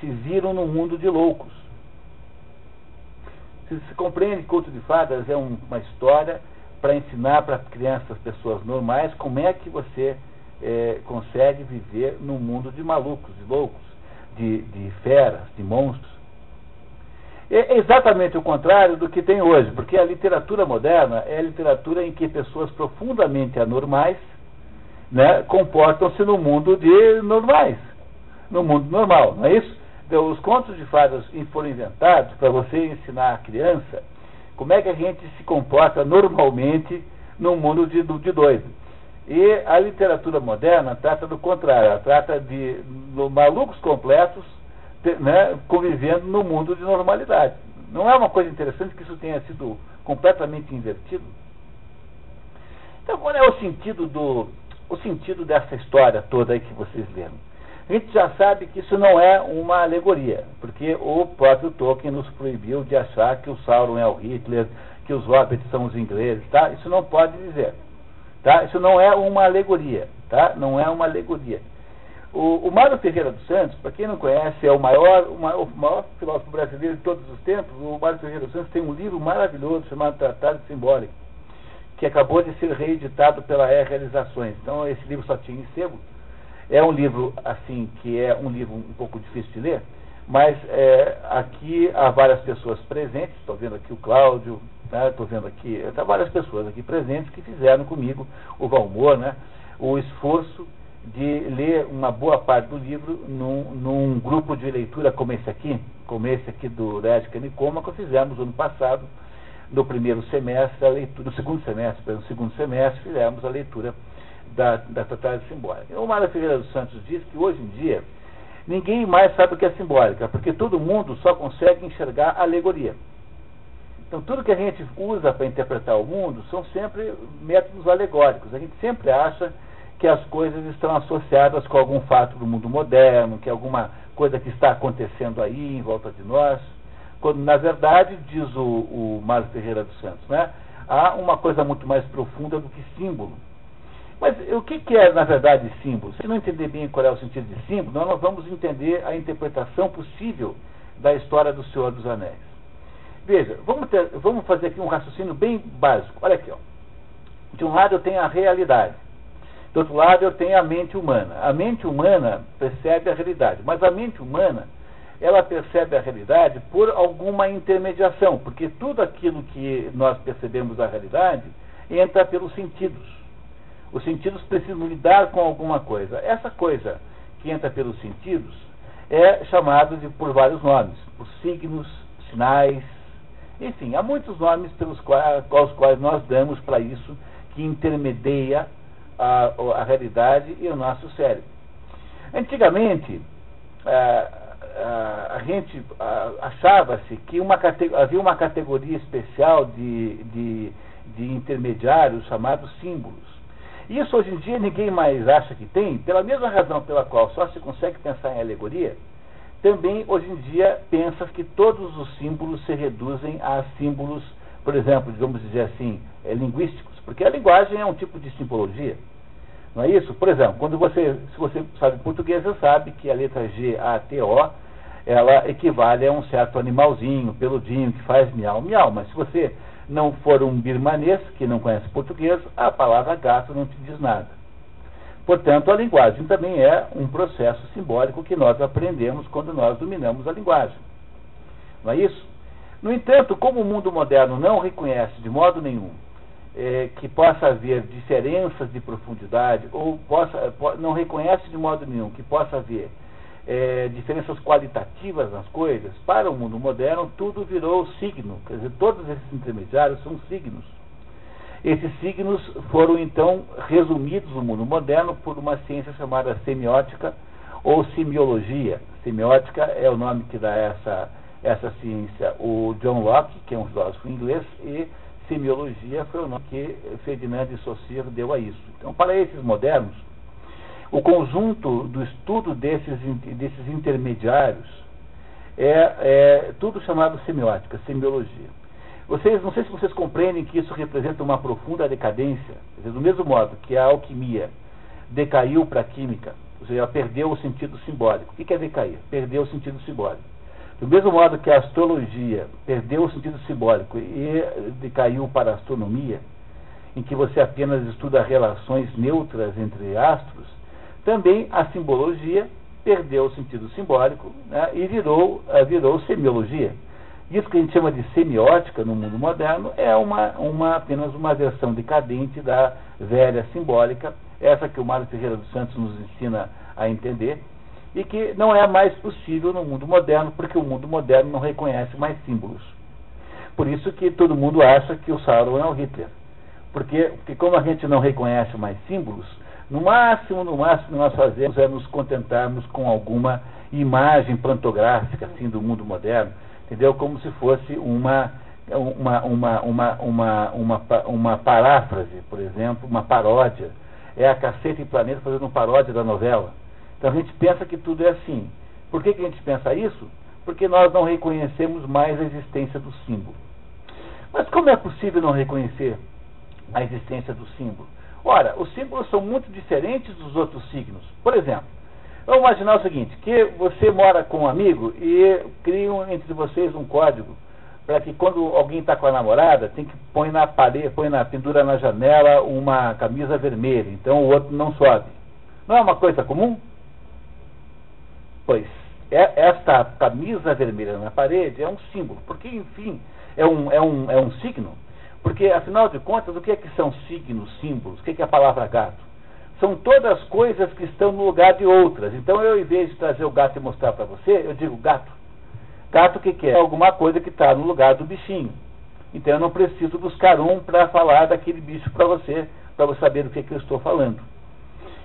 viram num mundo de loucos. Se compreende que conto de fadas é uma história para ensinar para crianças, pessoas normais, como é que você consegue viver num mundo de malucos, de loucos, de feras, de monstros. É exatamente o contrário do que tem hoje, porque a literatura moderna é a literatura em que pessoas profundamente anormais, né, comportam-se no mundo de normais, no mundo normal, não é isso? Então, os contos de fadas foram inventados para você ensinar a criança como é que a gente se comporta normalmente num mundo de doido. E a literatura moderna trata do contrário, ela trata de malucos completos, né, convivendo no mundo de normalidade. Não é uma coisa interessante que isso tenha sido completamente invertido? Então, qual é o sentido dessa história toda aí que vocês leram? A gente já sabe que isso não é uma alegoria, porque o próprio Tolkien nos proibiu de achar que o Sauron é o Hitler, que os hobbits são os ingleses, tá? Isso não pode dizer. Tá? Isso não é uma alegoria, tá? Não é uma alegoria. O Mário Ferreira dos Santos, para quem não conhece, é o maior filósofo brasileiro de todos os tempos. O Mário Ferreira dos Santos tem um livro maravilhoso chamado Tratado de Simbólica, que acabou de ser reeditado pela Realizações. Então esse livro só tinha em sebo. É um livro assim que é um livro um pouco difícil de ler, mas aqui há várias pessoas presentes. Estou vendo aqui o Cláudio, estou vendo aqui, várias pessoas aqui presentes que fizeram comigo o Valmor, né, o esforço de ler uma boa parte do livro num grupo de leitura como esse aqui do Rédica Nicoma, que fizemos ano passado, no primeiro semestre, a leitura, no segundo semestre fizemos a leitura da Tratado de Simbólica. O Mário Ferreira dos Santos diz que hoje em dia ninguém mais sabe o que é simbólica, porque todo mundo só consegue enxergar alegoria. Então tudo que a gente usa para interpretar o mundo são sempre métodos alegóricos. A gente sempre acha que as coisas estão associadas com algum fato do mundo moderno, que é alguma coisa que está acontecendo aí em volta de nós, quando na verdade, diz o Mário Ferreira dos Santos, né, há uma coisa muito mais profunda do que símbolo. Mas o que é, na verdade, símbolo? Se não entender bem qual é o sentido de símbolo, nós não vamos entender a interpretação possível da história do Senhor dos Anéis. Veja, vamos fazer aqui um raciocínio bem básico. Olha aqui, ó. De um lado eu tenho a realidade, do outro lado eu tenho a mente humana. A mente humana percebe a realidade, mas a mente humana, ela percebe a realidade por alguma intermediação, porque tudo aquilo que nós percebemos da realidade entra pelos sentidos. Os sentidos precisam lidar com alguma coisa. Essa coisa que entra pelos sentidos é chamado por vários nomes, por signos, sinais, enfim, há muitos nomes pelos quais nós damos para isso, que intermedia a realidade e o nosso cérebro. Antigamente, a gente achava-se que havia uma categoria especial de intermediários chamados símbolos. Isso hoje em dia ninguém mais acha que tem, pela mesma razão pela qual só se consegue pensar em alegoria. Também hoje em dia pensa que todos os símbolos se reduzem a símbolos, por exemplo, vamos dizer assim, linguísticos, porque a linguagem é um tipo de simbologia. Não é isso? Por exemplo, se você sabe português, você sabe que a letra G-A-T-O, ela equivale a um certo animalzinho, peludinho, que faz miau, miau. Mas se você não for um birmanês, que não conhece português, a palavra gato não te diz nada. Portanto, a linguagem também é um processo simbólico que nós aprendemos quando nós dominamos a linguagem. Não é isso? No entanto, como o mundo moderno não reconhece de modo nenhum que possa haver diferenças de profundidade, ou não reconhece de modo nenhum que possa haver diferenças qualitativas nas coisas, para o mundo moderno tudo virou signo, quer dizer, todos esses intermediários são signos. Esses signos foram então resumidos no mundo moderno por uma ciência chamada semiótica ou semiologia. Semiótica é o nome que dá essa ciência o John Locke, que é um filósofo inglês, e semiologia foi o nome que Ferdinand de Saussure deu a isso. Então, para esses modernos, o conjunto do estudo desses intermediários é tudo chamado semiótica, semiologia. Não sei se vocês compreendem que isso representa uma profunda decadência. Quer dizer, do mesmo modo que a alquimia decaiu para a química, ou seja, ela perdeu o sentido simbólico. O que é decair? Perdeu o sentido simbólico. Do mesmo modo que a astrologia perdeu o sentido simbólico e decaiu para a astronomia, em que você apenas estuda relações neutras entre astros, também a simbologia perdeu o sentido simbólico, né, e virou semiologia. Isso que a gente chama de semiótica no mundo moderno é apenas uma versão decadente da velha simbólica, essa que o Mário Ferreira dos Santos nos ensina a entender, e que não é mais possível no mundo moderno, porque o mundo moderno não reconhece mais símbolos. Por isso que todo mundo acha que o Sauron é o Hitler. Porque como a gente não reconhece mais símbolos, no máximo nós fazemos é nos contentarmos com alguma imagem pantográfica assim, do mundo moderno, entendeu? Como se fosse uma paráfrase, por exemplo, uma paródia. É a Caceta e Planeta fazendo uma paródia da novela. Então a gente pensa que tudo é assim. Por que a gente pensa isso? Porque nós não reconhecemos mais a existência do símbolo. Mas como é possível não reconhecer a existência do símbolo? Ora, os símbolos são muito diferentes dos outros signos. Por exemplo, vamos imaginar o seguinte, que você mora com um amigo e criam entre vocês um código para que quando alguém está com a namorada, tem que põe na parede, pendura na janela uma camisa vermelha, então o outro não sobe. Não é uma coisa comum? Pois, esta camisa vermelha na parede é um símbolo, porque, enfim, é um signo. Porque, afinal de contas, o que são signos, símbolos? O que é a palavra gato? São todas coisas que estão no lugar de outras. Então, eu, em vez de trazer o gato e mostrar para você, eu digo gato. Gato, o que é? É alguma coisa que está no lugar do bichinho. Então, eu não preciso buscar um para falar daquele bicho para você saber do que eu estou falando.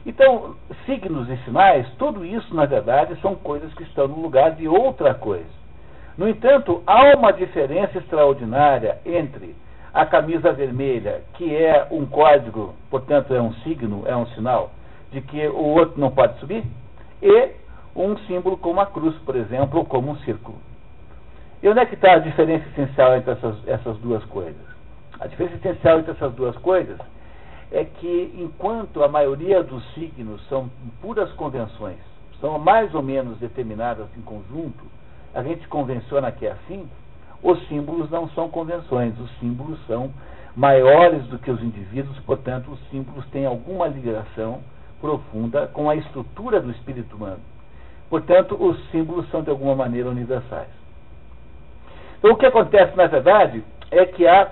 Então, signos e sinais, tudo isso, na verdade, são coisas que estão no lugar de outra coisa. No entanto, há uma diferença extraordinária entre a camisa vermelha, que é um código, portanto é um signo, é um sinal, de que o outro não pode subir, e um símbolo como a cruz, por exemplo, ou como um círculo. E onde é que está a diferença essencial entre essas duas coisas? A diferença essencial entre essas duas coisas é que, enquanto a maioria dos signos são puras convenções, são mais ou menos determinadas em conjunto, a gente convenciona que é assim, os símbolos não são convenções, os símbolos são maiores do que os indivíduos, portanto, os símbolos têm alguma ligação profunda com a estrutura do espírito humano. Portanto, os símbolos são de alguma maneira universais. Então, o que acontece, na verdade, é que há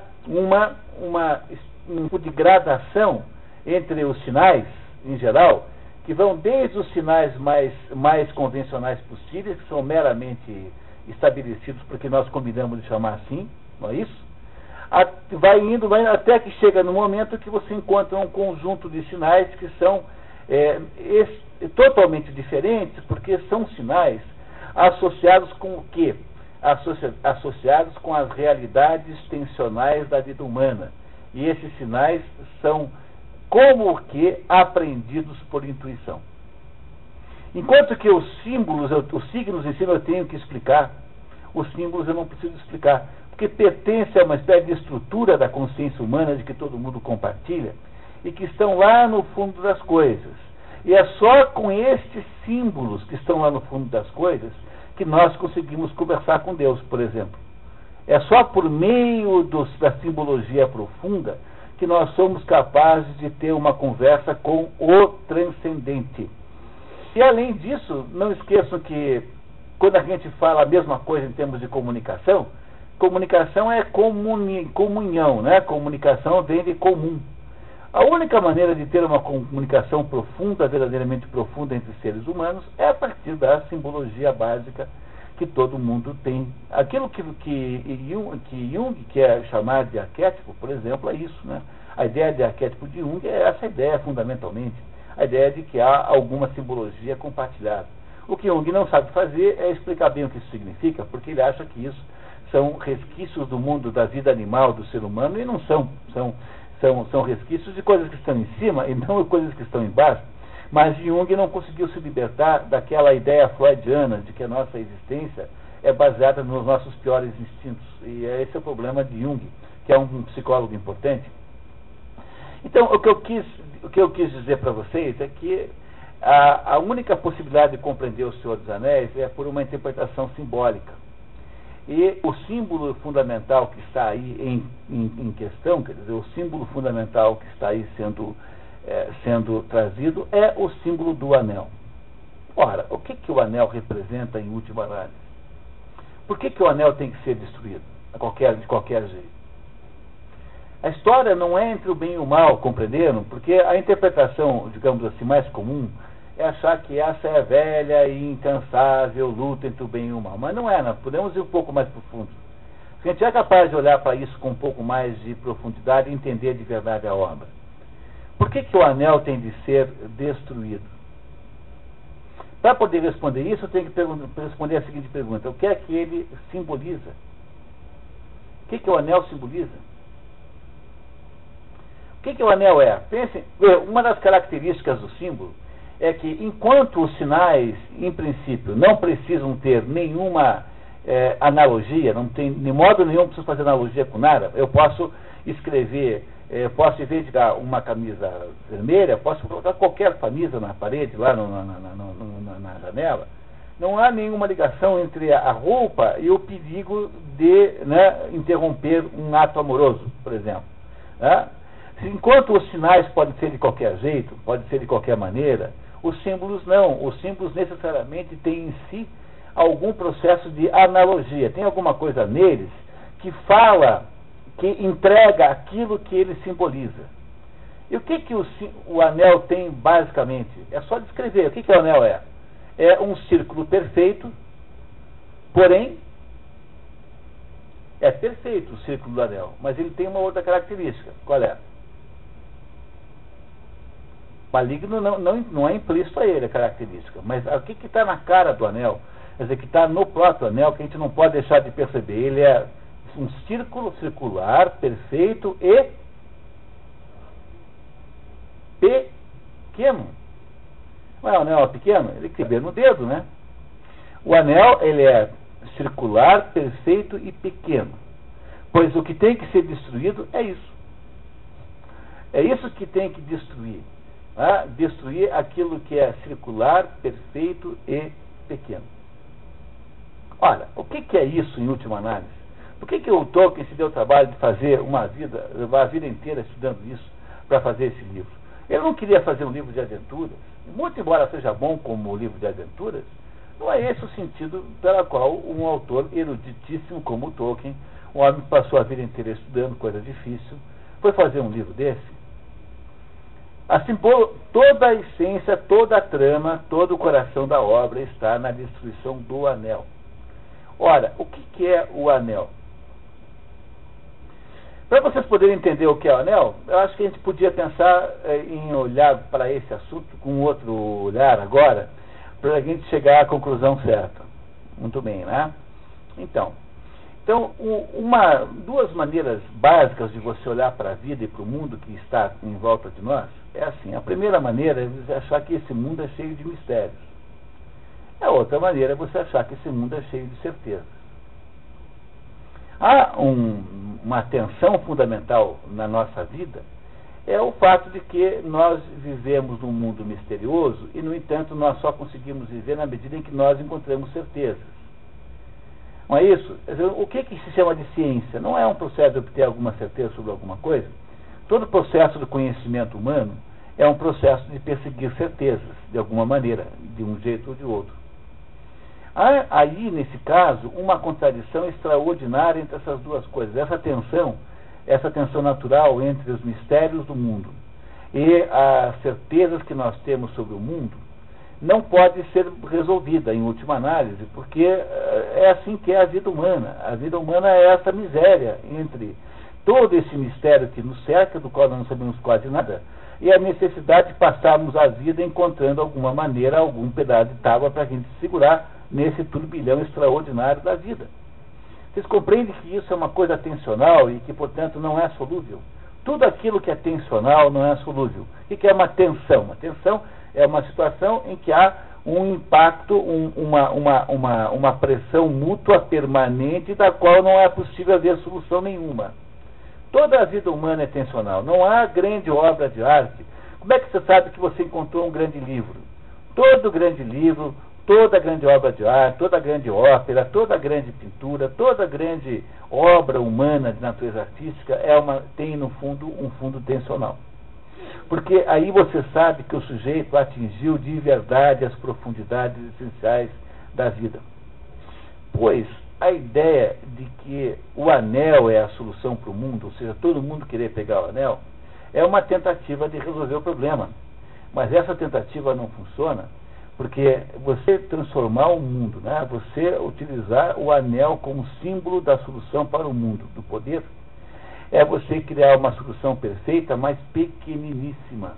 um tipo de gradação entre os sinais, em geral, que vão desde os sinais mais convencionais possíveis, que são meramente estabelecidos porque nós combinamos de chamar assim, não é isso? Vai indo até que chega no momento que você encontra um conjunto de sinais que são totalmente diferentes, porque são sinais associados com o quê? Associados com as realidades tensionais da vida humana. E esses sinais são como que aprendidos por intuição. Enquanto que os símbolos, os signos em si eu tenho que explicar, os símbolos eu não preciso explicar, porque pertence a uma espécie de estrutura da consciência humana de que todo mundo compartilha e que estão lá no fundo das coisas. E é só com estes símbolos que estão lá no fundo das coisas que nós conseguimos conversar com Deus, por exemplo. É só por meio da simbologia profunda que nós somos capazes de ter uma conversa com o transcendente. E além disso, não esqueçam que quando a gente fala a mesma coisa em termos de comunicação, comunicação é comunhão, né? Comunicação vem de comum. A única maneira de ter uma comunicação profunda, verdadeiramente profunda entre seres humanos, é a partir da simbologia básica que todo mundo tem. Aquilo que Jung quer chamar de arquétipo, por exemplo, é isso, né? A ideia de arquétipo de Jung é essa ideia, fundamentalmente. A ideia de que há alguma simbologia compartilhada. O que Jung não sabe fazer é explicar bem o que isso significa, porque ele acha que isso são resquícios do mundo da vida animal do ser humano, e não são. São resquícios de coisas que estão em cima e não de coisas que estão embaixo. Mas Jung não conseguiu se libertar daquela ideia freudiana de que a nossa existência é baseada nos nossos piores instintos. E esse é o problema de Jung, que é um psicólogo importante. Então, o que eu quis dizer para vocês é que a única possibilidade de compreender o Senhor dos Anéis é por uma interpretação simbólica. E o símbolo fundamental que está aí em questão, quer dizer, o símbolo fundamental que está aí sendo trazido é o símbolo do anel. Ora, o que o anel representa em última análise? Por que o anel tem que ser destruído de qualquer jeito? A história não é entre o bem e o mal, compreenderam? Porque a interpretação, digamos assim, mais comum é achar que essa é a velha e incansável luta entre o bem e o mal. Mas não é, não. Podemos ir um pouco mais profundo. Se a gente é capaz de olhar para isso com um pouco mais de profundidade e entender de verdade a obra. Por que o anel tem de ser destruído? Para poder responder isso, eu tenho que responder a seguinte pergunta. O que é que ele simboliza? O que o anel simboliza? O que o anel é? Pensem, uma das características do símbolo é que, enquanto os sinais, em princípio, não precisam ter nenhuma analogia, não tem, de modo nenhum preciso fazer analogia com nada, eu posso escrever, posso, em vez de dar uma camisa vermelha, posso colocar qualquer camisa na parede, lá na janela. Não há nenhuma ligação entre a roupa e o perigo de interromper um ato amoroso, por exemplo. Né? Enquanto os sinais podem ser de qualquer jeito, podem ser de qualquer maneira, os símbolos não. Os símbolos necessariamente têm em si algum processo de analogia. Tem alguma coisa neles que fala, que entrega aquilo que ele simboliza. E o que o anel tem basicamente? É só descrever. O que o anel é? É um círculo perfeito, porém, é perfeito o círculo do anel, mas ele tem uma outra característica. Qual é? Maligno não é implícito a ele a característica, mas o que está na cara do anel, quer dizer, que está no próprio anel, que a gente não pode deixar de perceber. Ele é um círculo circular, perfeito e pequeno. Não é um anel pequeno? Ele cabe no dedo, né? O anel, ele é circular, perfeito e pequeno. Pois o que tem que ser destruído é isso. É isso que tem que destruir. Destruir aquilo que é circular, perfeito e pequeno. Olha, o que é isso em última análise? Por que o Tolkien se deu o trabalho de fazer a vida inteira estudando isso para fazer esse livro? Ele não queria fazer um livro de aventuras. Muito embora seja bom como livro de aventuras, não é esse o sentido pela qual um autor eruditíssimo como o Tolkien, um homem que passou a vida inteira estudando coisa difícil, foi fazer um livro desse. Assim, toda a essência, toda a trama, todo o coração da obra está na destruição do anel. Ora, o que é o anel? Para vocês poderem entender o que é o anel, eu acho que a gente podia pensar em olhar para esse assunto com outro olhar agora, para a gente chegar à conclusão certa. Muito bem, né? Então duas maneiras básicas de você olhar para a vida e para o mundo que está em volta de nós é assim. A primeira maneira é você achar que esse mundo é cheio de mistérios. A outra maneira é você achar que esse mundo é cheio de certezas. Há uma tensão fundamental na nossa vida, é o fato de que nós vivemos num mundo misterioso e, no entanto, nós só conseguimos viver na medida em que nós encontramos certezas. Não é isso? O que se chama de ciência? Não é um processo de obter alguma certeza sobre alguma coisa? Todo processo do conhecimento humano é um processo de perseguir certezas, de alguma maneira, de um jeito ou de outro. Há aí, nesse caso, uma contradição extraordinária entre essas duas coisas. Essa tensão natural entre os mistérios do mundo e as certezas que nós temos sobre o mundo não pode ser resolvida, em última análise, porque é assim que é a vida humana. A vida humana é essa miséria entre todo esse mistério que nos cerca, do qual nós não sabemos quase nada, e a necessidade de passarmos a vida encontrando alguma maneira, algum pedaço de tábua para a gente segurar nesse turbilhão extraordinário da vida. Vocês compreendem que isso é uma coisa tensional e que, portanto, não é solúvel? Tudo aquilo que é tensional não é solúvel. O que é uma tensão? Uma tensão é uma situação em que há um impacto, uma pressão mútua permanente da qual não é possível haver solução nenhuma. Toda a vida humana é tensional. Não há grande obra de arte. Como é que você sabe que você encontrou um grande livro? Todo grande livro, toda grande obra de arte, toda grande ópera, toda grande pintura, toda grande obra humana de natureza artística tem, no fundo, um fundo tensional. Porque aí você sabe que o sujeito atingiu de verdade as profundidades essenciais da vida. Pois a ideia de que o anel é a solução para o mundo, ou seja, todo mundo querer pegar o anel, é uma tentativa de resolver o problema. Mas essa tentativa não funciona, porque você transformar o mundo, né, você utilizar o anel como símbolo da solução para o mundo, do poder, é você criar uma solução perfeita, mas pequeniníssima.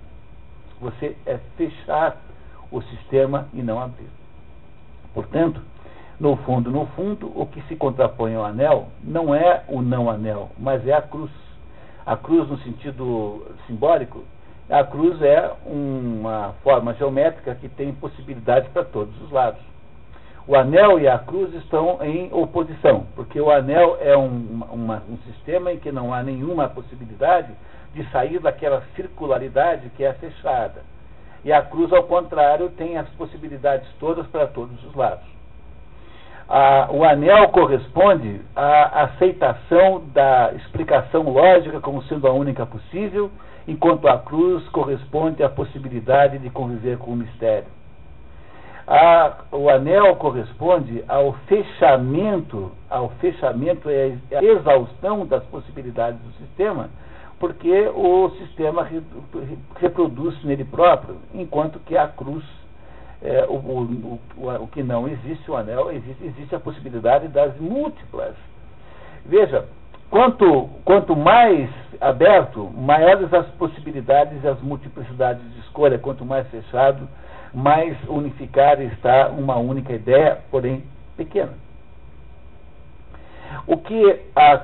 Você é fechar o sistema e não abrir. Portanto, no fundo, o que se contrapõe ao anel não é o não anel, mas é a cruz. A cruz, no sentido simbólico, a cruz é uma forma geométrica que tem possibilidades para todos os lados. O anel e a cruz estão em oposição, porque o anel é um sistema em que não há nenhuma possibilidade de sair daquela circularidade que é fechada. E a cruz, ao contrário, tem as possibilidades todas para todos os lados. O anel corresponde à aceitação da explicação lógica como sendo a única possível, enquanto a cruz corresponde à possibilidade de conviver com o mistério. O anel corresponde ao fechamento e à exaustão das possibilidades do sistema, porque o sistema reproduz nele próprio, enquanto que a cruz, o que não existe, o anel, existe a possibilidade das múltiplas. Veja, quanto mais aberto, maiores as possibilidades e as multiplicidades de escolha. Quanto mais fechado, mais unificada está uma única ideia, porém pequena. O que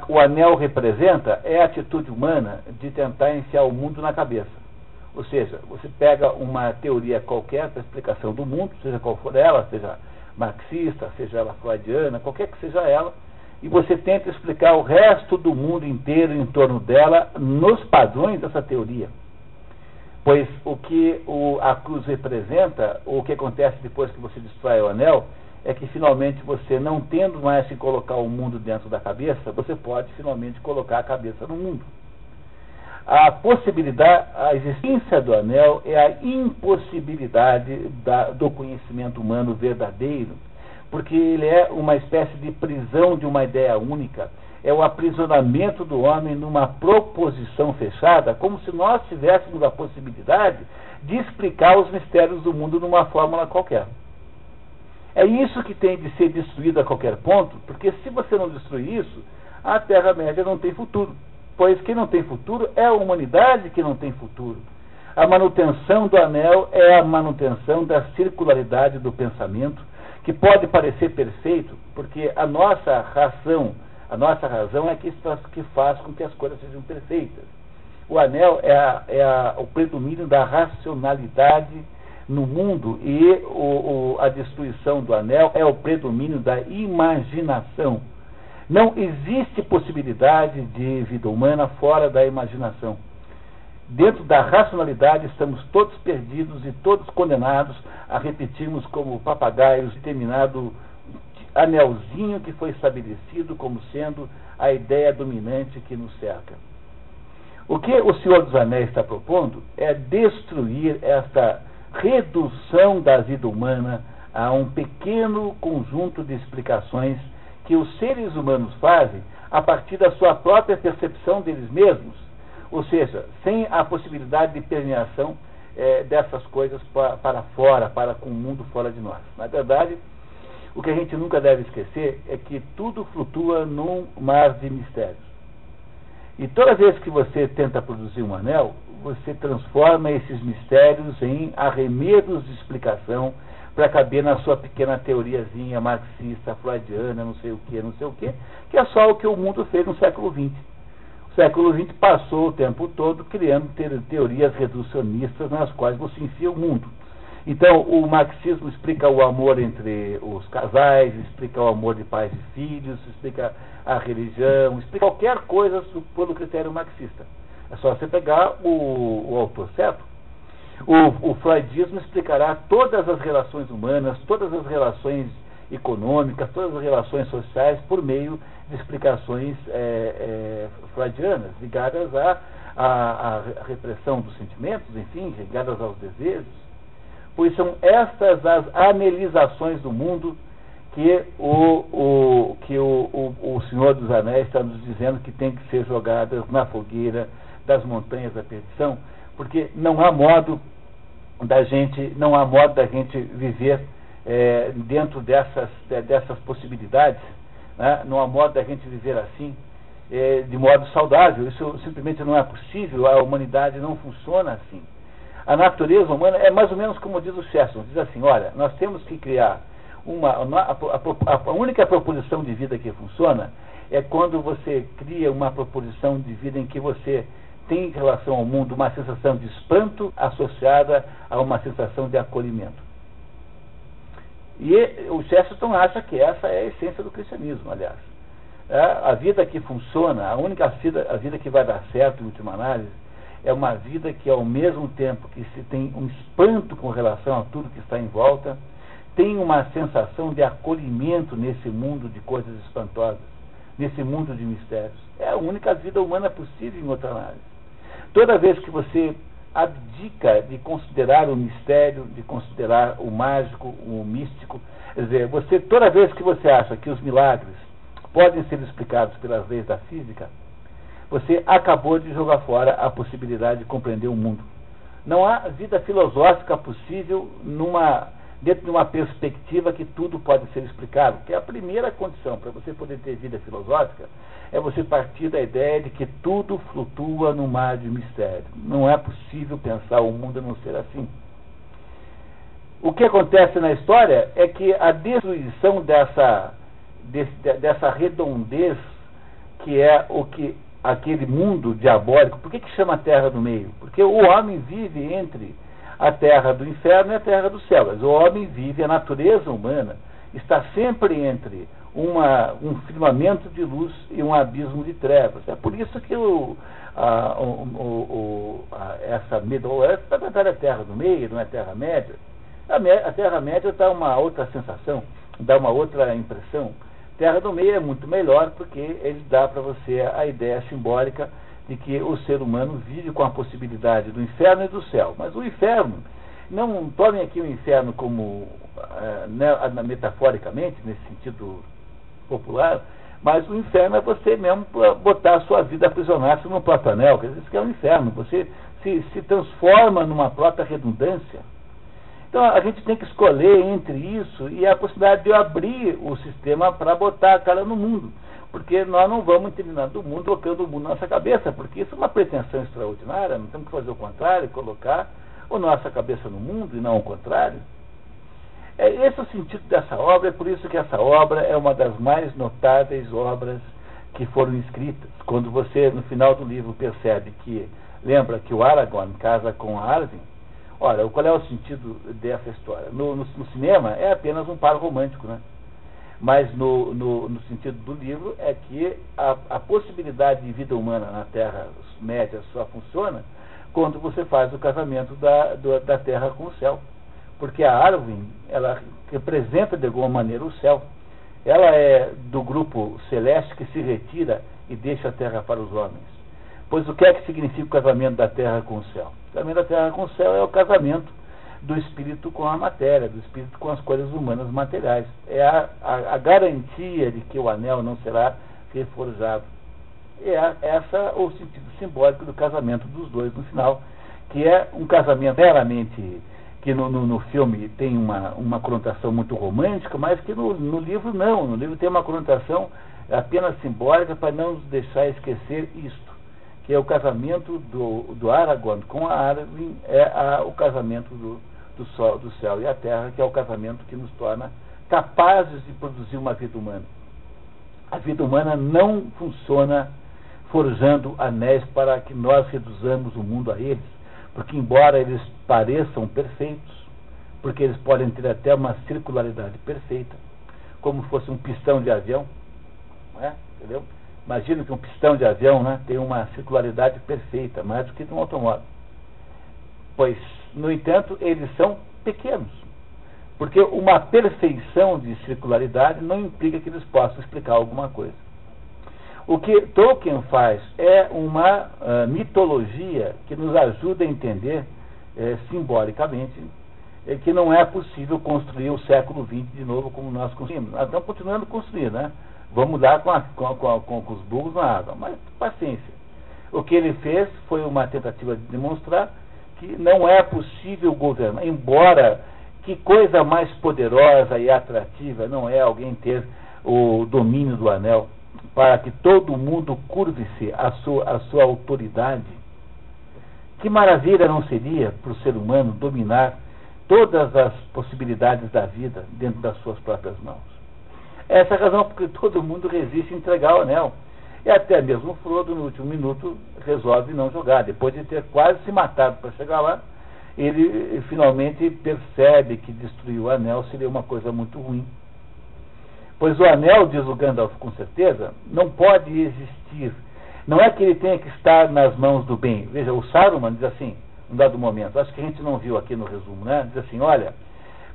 o anel representa é a atitude humana de tentar enfiar o mundo na cabeça. Ou seja, você pega uma teoria qualquer para explicação do mundo, seja qual for ela, seja marxista, seja ela freudiana, qualquer que seja ela, e você tenta explicar o resto do mundo inteiro em torno dela nos padrões dessa teoria. Pois o que a cruz representa, ou o que acontece depois que você destrói o anel, é que finalmente você, não tendo mais que colocar o mundo dentro da cabeça, você pode finalmente colocar a cabeça no mundo. A possibilidade, a existência do anel é a impossibilidade do conhecimento humano verdadeiro, porque ele é uma espécie de prisão de uma ideia única, é o aprisionamento do homem numa proposição fechada, como se nós tivéssemos a possibilidade de explicar os mistérios do mundo numa fórmula qualquer. É isso que tem de ser destruído a qualquer ponto, porque se você não destruir isso, a Terra-média não tem futuro. Pois quem não tem futuro é a humanidade que não tem futuro. A manutenção do anel é a manutenção da circularidade do pensamento, que pode parecer perfeito, porque a nossa razão é que faz com que as coisas sejam perfeitas. O anel é o predomínio da racionalidade no mundo, e a destruição do anel é o predomínio da imaginação. Não existe possibilidade de vida humana fora da imaginação. Dentro da racionalidade estamos todos perdidos e todos condenados a repetirmos como papagaios determinado anelzinho que foi estabelecido como sendo a ideia dominante que nos cerca. O que o Senhor dos Anéis está propondo é destruir esta redução da vida humana a um pequeno conjunto de explicações que os seres humanos fazem a partir da sua própria percepção deles mesmos, ou seja, sem a possibilidade de permeação dessas coisas para fora, com o mundo fora de nós. Na verdade, o que a gente nunca deve esquecer é que tudo flutua num mar de mistérios. E toda vez que você tenta produzir um anel, você transforma esses mistérios em arremedos de explicação para caber na sua pequena teoriazinha marxista, freudiana, não sei o que, que é só o que o mundo fez no século XX. O século XX passou o tempo todo criando teorias reducionistas nas quais você enfia o mundo. Então, o marxismo explica o amor entre os casais, explica o amor de pais e filhos, explica a religião, explica qualquer coisa pelo critério marxista. É só você pegar o autor certo. O freudismo explicará todas as relações humanas, todas as relações econômicas, todas as relações sociais por meio de explicações freudianas, ligadas à repressão dos sentimentos, enfim, ligadas aos desejos. Pois são estas as analisações do mundo que o Senhor dos Anéis está nos dizendo que tem que ser jogadas na fogueira das montanhas da perdição, porque não há modo da gente viver dentro dessas possibilidades, né? Não há modo da gente viver assim de modo saudável. Isso simplesmente não é possível. A humanidade não funciona assim. A natureza humana é mais ou menos como diz o Chesterton, diz assim: olha, nós temos que criar a única proposição de vida que funciona é quando você cria uma proposição de vida em que você tem em relação ao mundo uma sensação de espanto associada a uma sensação de acolhimento. E o Chesterton acha que essa é a essência do cristianismo, aliás. A vida que funciona, a vida que vai dar certo em última análise, é uma vida que ao mesmo tempo que se tem um espanto com relação a tudo que está em volta, tem uma sensação de acolhimento nesse mundo de coisas espantosas, nesse mundo de mistérios. É a única vida humana possível em outra análise. Toda vez que você abdica de considerar o mistério, de considerar o mágico, o místico, quer dizer, toda vez que você acha que os milagres podem ser explicados pelas leis da física, você acabou de jogar fora a possibilidade de compreender o mundo. Não há vida filosófica possível dentro de uma perspectiva que tudo pode ser explicado, que é a primeira condição para você poder ter vida filosófica, é você partir da ideia de que tudo flutua no mar de mistério. Não é possível pensar o mundo a não ser assim. O que acontece na história é que a destruição dessa redondez, que é aquele mundo diabólico. Por que chama a Terra do meio? Porque o homem vive entre a terra do inferno e a terra do céu. Mas o homem vive, a natureza humana está sempre entre um firmamento de luz e um abismo de trevas. É por isso que essa Middle Earth, na verdade, é a Terra do Meio, não é a Terra-média. A Terra-média dá uma outra sensação, dá uma outra impressão. Terra do Meio é muito melhor porque ele dá para você a ideia simbólica de que o ser humano vive com a possibilidade do inferno e do céu. Mas o inferno, não tomem aqui o inferno como metaforicamente, nesse sentido popular, mas o inferno é você mesmo botar a sua vida, aprisionar-se num próprio anel, quer dizer, isso que é o inferno, você se transforma numa própria redundância. Então a gente tem que escolher entre isso e a possibilidade de abrir o sistema para botar a cara no mundo, porque nós não vamos terminar do mundo colocando o mundo na nossa cabeça, porque isso é uma pretensão extraordinária, não temos que fazer o contrário, colocar a nossa cabeça no mundo e não o contrário. Esse é o sentido dessa obra, é por isso que essa obra é uma das mais notáveis obras que foram escritas. Quando você, no final do livro, percebe que, lembra que o Aragorn casa com a Arwen, ora, qual é o sentido dessa história? No cinema é apenas um par romântico, né? Mas no sentido do livro é que a possibilidade de vida humana na Terra-média só funciona quando você faz o casamento da Terra com o céu. Porque a Arwen, ela representa de alguma maneira o céu. Ela é do grupo celeste que se retira e deixa a terra para os homens. Pois o que é que significa o casamento da terra com o céu? O casamento da terra com o céu é o casamento do espírito com a matéria, do espírito com as coisas humanas materiais. É a garantia de que o anel não será reforjado. Essa o sentido simbólico do casamento dos dois no final, que é um casamento meramente que no filme tem uma conotação muito romântica, mas que no livro não. No livro tem uma conotação apenas simbólica para não nos deixar esquecer isto, que é o casamento do Aragorn com a Arwen, o casamento do céu e a terra, que é o casamento que nos torna capazes de produzir uma vida humana. A vida humana não funciona forjando anéis para que nós reduzamos o mundo a eles, porque embora eles pareçam perfeitos, porque eles podem ter até uma circularidade perfeita, como fosse um pistão de avião, não é? Entendeu? Imagina que um pistão de avião, né, tem uma circularidade perfeita, mais do que de um automóvel. Pois, no entanto, eles são pequenos, porque uma perfeição de circularidade não implica que eles possam explicar alguma coisa. O que Tolkien faz é uma mitologia que nos ajuda a entender simbolicamente que não é possível construir o século XX de novo como nós construímos. Nós estamos continuando a construir, né? Vamos lá com os burros na água, mas paciência. O que ele fez foi uma tentativa de demonstrar que não é possível governar, embora que coisa mais poderosa e atrativa não é alguém ter o domínio do anel, para que todo mundo curve-se à sua autoridade. Que maravilha não seria para o ser humano dominar todas as possibilidades da vida dentro das suas próprias mãos. Essa é a razão porque todo mundo resiste a entregar o anel. E até mesmo Frodo, no último minuto, resolve não jogar. Depois de ter quase se matado para chegar lá, ele finalmente percebe que destruir o anel seria uma coisa muito ruim. Pois o anel, diz o Gandalf com certeza, não pode existir. Não é que ele tenha que estar nas mãos do bem. Veja, o Saruman diz assim, num dado momento, acho que a gente não viu aqui no resumo, né? Diz assim, olha,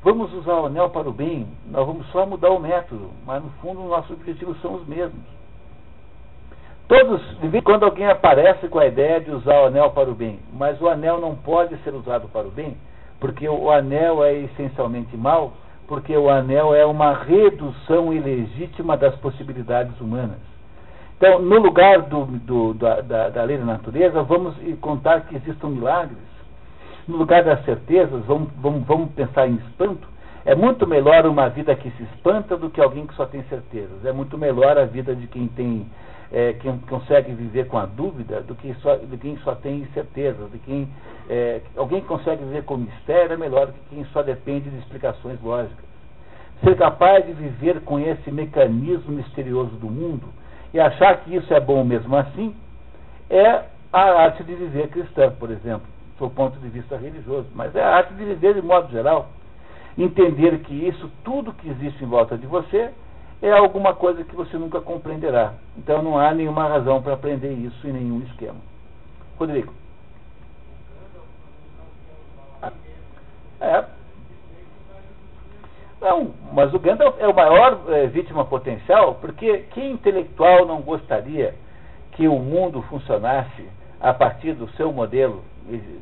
vamos usar o anel para o bem, nós vamos só mudar o método, mas no fundo nossos objetivos são os mesmos. Quando alguém aparece com a ideia de usar o anel para o bem, mas o anel não pode ser usado para o bem, porque o anel é essencialmente mau, porque o anel é uma redução ilegítima das possibilidades humanas. Então, no lugar da lei da natureza, vamos contar que existam milagres. No lugar das certezas, vamos pensar em espanto. É muito melhor uma vida que se espanta do que alguém que só tem certezas. É muito melhor a vida de quem quem consegue viver com a dúvida do que de quem só tem certezas. Alguém que consegue viver com mistério é melhor do que quem só depende de explicações lógicas. Ser capaz de viver com esse mecanismo misterioso do mundo e achar que isso é bom mesmo assim é a arte de viver cristã, por exemplo, do ponto de vista religioso, mas é a arte de viver de modo geral. entender que isso, tudo que existe em volta de você, é alguma coisa que você nunca compreenderá. Então não há nenhuma razão para aprender isso em nenhum esquema. Rodrigo. Não, mas o Gandalf é o maior vítima potencial, porque que intelectual não gostaria que o mundo funcionasse a partir do seu modelo?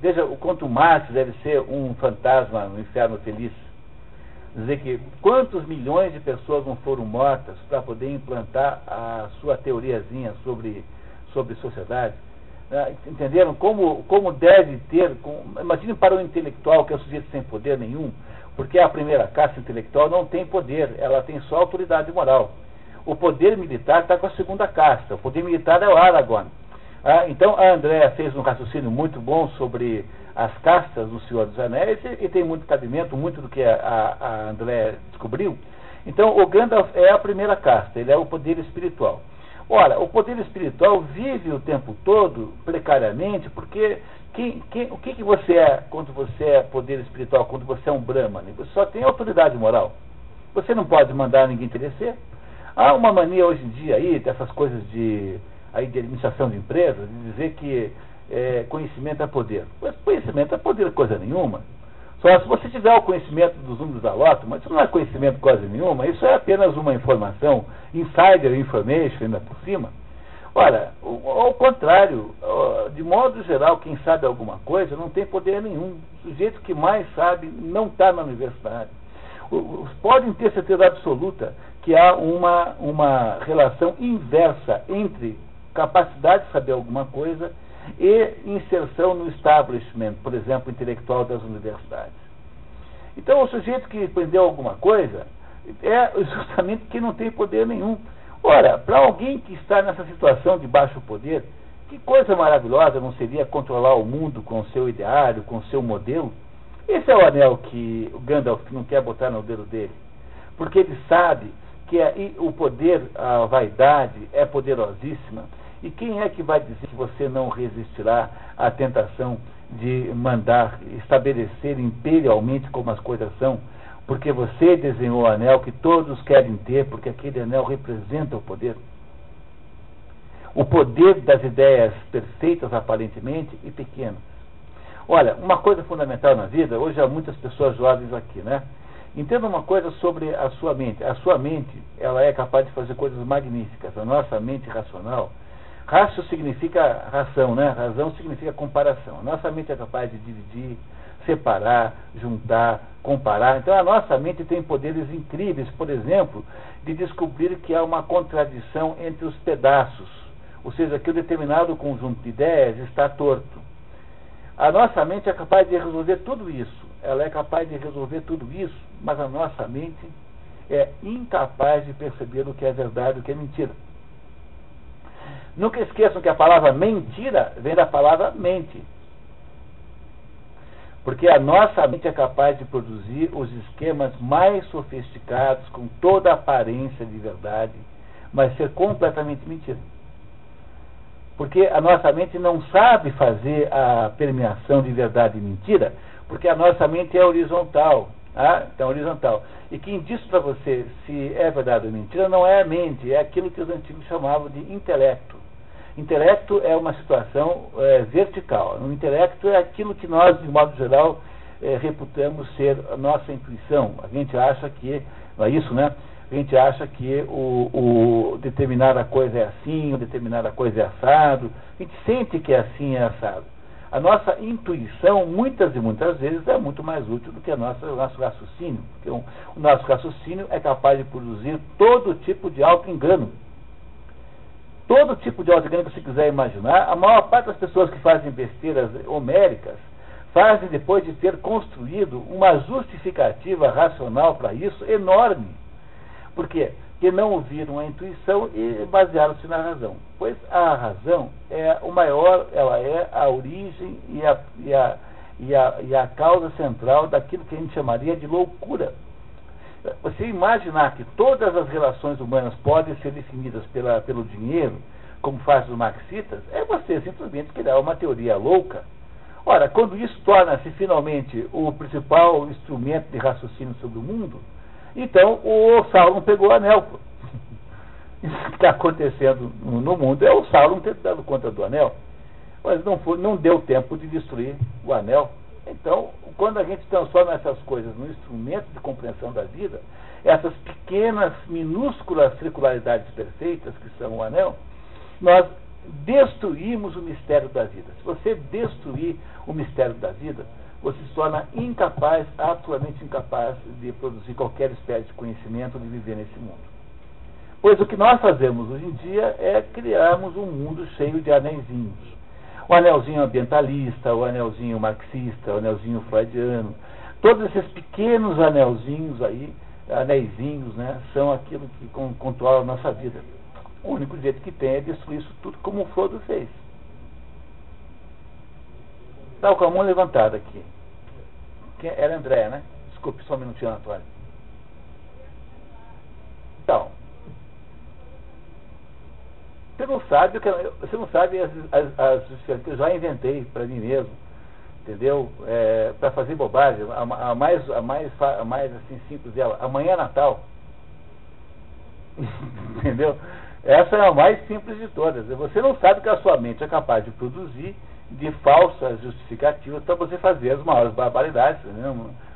Veja o quanto Marx deve ser um fantasma no inferno feliz. Dizer que quantos milhões de pessoas não foram mortas para poder implantar a sua teoriazinha sobre sociedade. Entenderam? Como deve ter... Imagine para um intelectual que é um sujeito sem poder nenhum, porque a primeira casta intelectual não tem poder, ela tem só autoridade moral. O poder militar está com a segunda casta, o poder militar é o Aragorn. Então a Andréa fez um raciocínio muito bom sobre as castas do Senhor dos Anéis e tem muito cabimento, muito do que a Andréa descobriu. Então o Gandalf é a primeira casta, ele é o poder espiritual. Ora, o poder espiritual vive o tempo todo precariamente, porque o que você é quando você é poder espiritual, quando você é um Brahmane? Você só tem autoridade moral. Você não pode mandar ninguém tecer. Há uma mania hoje em dia aí, dessas coisas de administração de empresas, de dizer que conhecimento é poder. Mas conhecimento é poder coisa nenhuma. Só se você tiver o conhecimento dos números da loto, mas isso não é conhecimento coisa nenhuma, isso é apenas uma informação, insider information ainda por cima. Ora, ao contrário, de modo geral, quem sabe alguma coisa não tem poder nenhum. O sujeito que mais sabe não está na universidade. Podem ter certeza absoluta que há uma relação inversa entre capacidade de saber alguma coisa e inserção no establishment, por exemplo, intelectual das universidades. Então, o sujeito que aprendeu alguma coisa é justamente que não tem poder nenhum. Ora, para alguém que está nessa situação de baixo poder, que coisa maravilhosa não seria controlar o mundo com o seu ideário, com o seu modelo? Esse é o anel que o Gandalf não quer botar no dedo dele, porque ele sabe que o poder, a vaidade é poderosíssima. E quem é que vai dizer que você não resistirá à tentação de mandar estabelecer imperialmente como as coisas são? Porque você desenhou o anel que todos querem ter, porque aquele anel representa o poder. O poder das ideias perfeitas, aparentemente, e pequenas. Olha, uma coisa fundamental na vida, hoje há muitas pessoas jovens aqui, né? Entenda uma coisa sobre a sua mente. A sua mente, ela é capaz de fazer coisas magníficas. A nossa mente racional, racio significa ração, né? Razão significa comparação. A nossa mente é capaz de dividir, separar, juntar, comparar. Então a nossa mente tem poderes incríveis, por exemplo, de descobrir que há uma contradição entre os pedaços, ou seja, que um determinado conjunto de ideias está torto. A nossa mente é capaz de resolver tudo isso. Ela é capaz de resolver tudo isso, mas a nossa mente é incapaz de perceber o que é verdade e o que é mentira. Nunca esqueçam que a palavra mentira vem da palavra mente. Porque a nossa mente é capaz de produzir os esquemas mais sofisticados, com toda a aparência de verdade, mas ser completamente mentira. Porque a nossa mente não sabe fazer a permeação de verdade e mentira, porque a nossa mente é horizontal. Então, horizontal. E quem diz para você se é verdade ou mentira não é a mente, é aquilo que os antigos chamavam de intelecto. Intelecto é uma situação vertical. O intelecto é aquilo que nós, de modo geral, reputamos ser a nossa intuição. A gente acha que, não é isso, né? A gente acha que o determinada coisa é assim, o determinada coisa é assado. A gente sente que é assim, é assado. A nossa intuição, muitas e muitas vezes, é muito mais útil do que o nosso raciocínio. Porque o nosso raciocínio é capaz de produzir todo tipo de auto-engano. Todo tipo de auto-engano que você quiser imaginar. A maior parte das pessoas que fazem besteiras homéricas fazem depois de ter construído uma justificativa racional para isso enorme. Por quê? Porque não ouviram a intuição e basearam-se na razão. Pois a razão é o maior, ela é a origem e a causa central daquilo que a gente chamaria de loucura. Você imaginar que todas as relações humanas podem ser definidas pelo dinheiro, como fazem os marxistas, é você simplesmente criar uma teoria louca. Ora, quando isso torna-se finalmente o principal instrumento de raciocínio sobre o mundo, então o Sauron pegou o anel. Isso que está acontecendo no mundo é o Sauron ter dado conta do anel. Mas não deu tempo de destruir o anel. Então, quando a gente transforma essas coisas num instrumento de compreensão da vida, essas pequenas, minúsculas circularidades perfeitas que são o anel, nós destruímos o mistério da vida. Se você destruir o mistério da vida, você se torna incapaz, absolutamente incapaz de produzir qualquer espécie de conhecimento, de viver nesse mundo. Pois o que nós fazemos hoje em dia é criarmos um mundo cheio de anéisinhos. O anelzinho ambientalista, o anelzinho marxista, o anelzinho freudiano, todos esses pequenos anelzinhos aí, anéisinhos, né, são aquilo que controla a nossa vida. O único jeito que tem é destruir isso tudo, como o Frodo fez. Está com a mão levantada aqui. Era André, né? Desculpe, só um minutinho, Antônio. Então, você não sabe as justificativas que eu já inventei para mim mesmo, entendeu? Para fazer bobagem. A mais assim, simples dela, amanhã é Natal. Entendeu? Essa é a mais simples de todas. Você não sabe que a sua mente é capaz de produzir de falsas justificativas para você fazer as maiores barbaridades.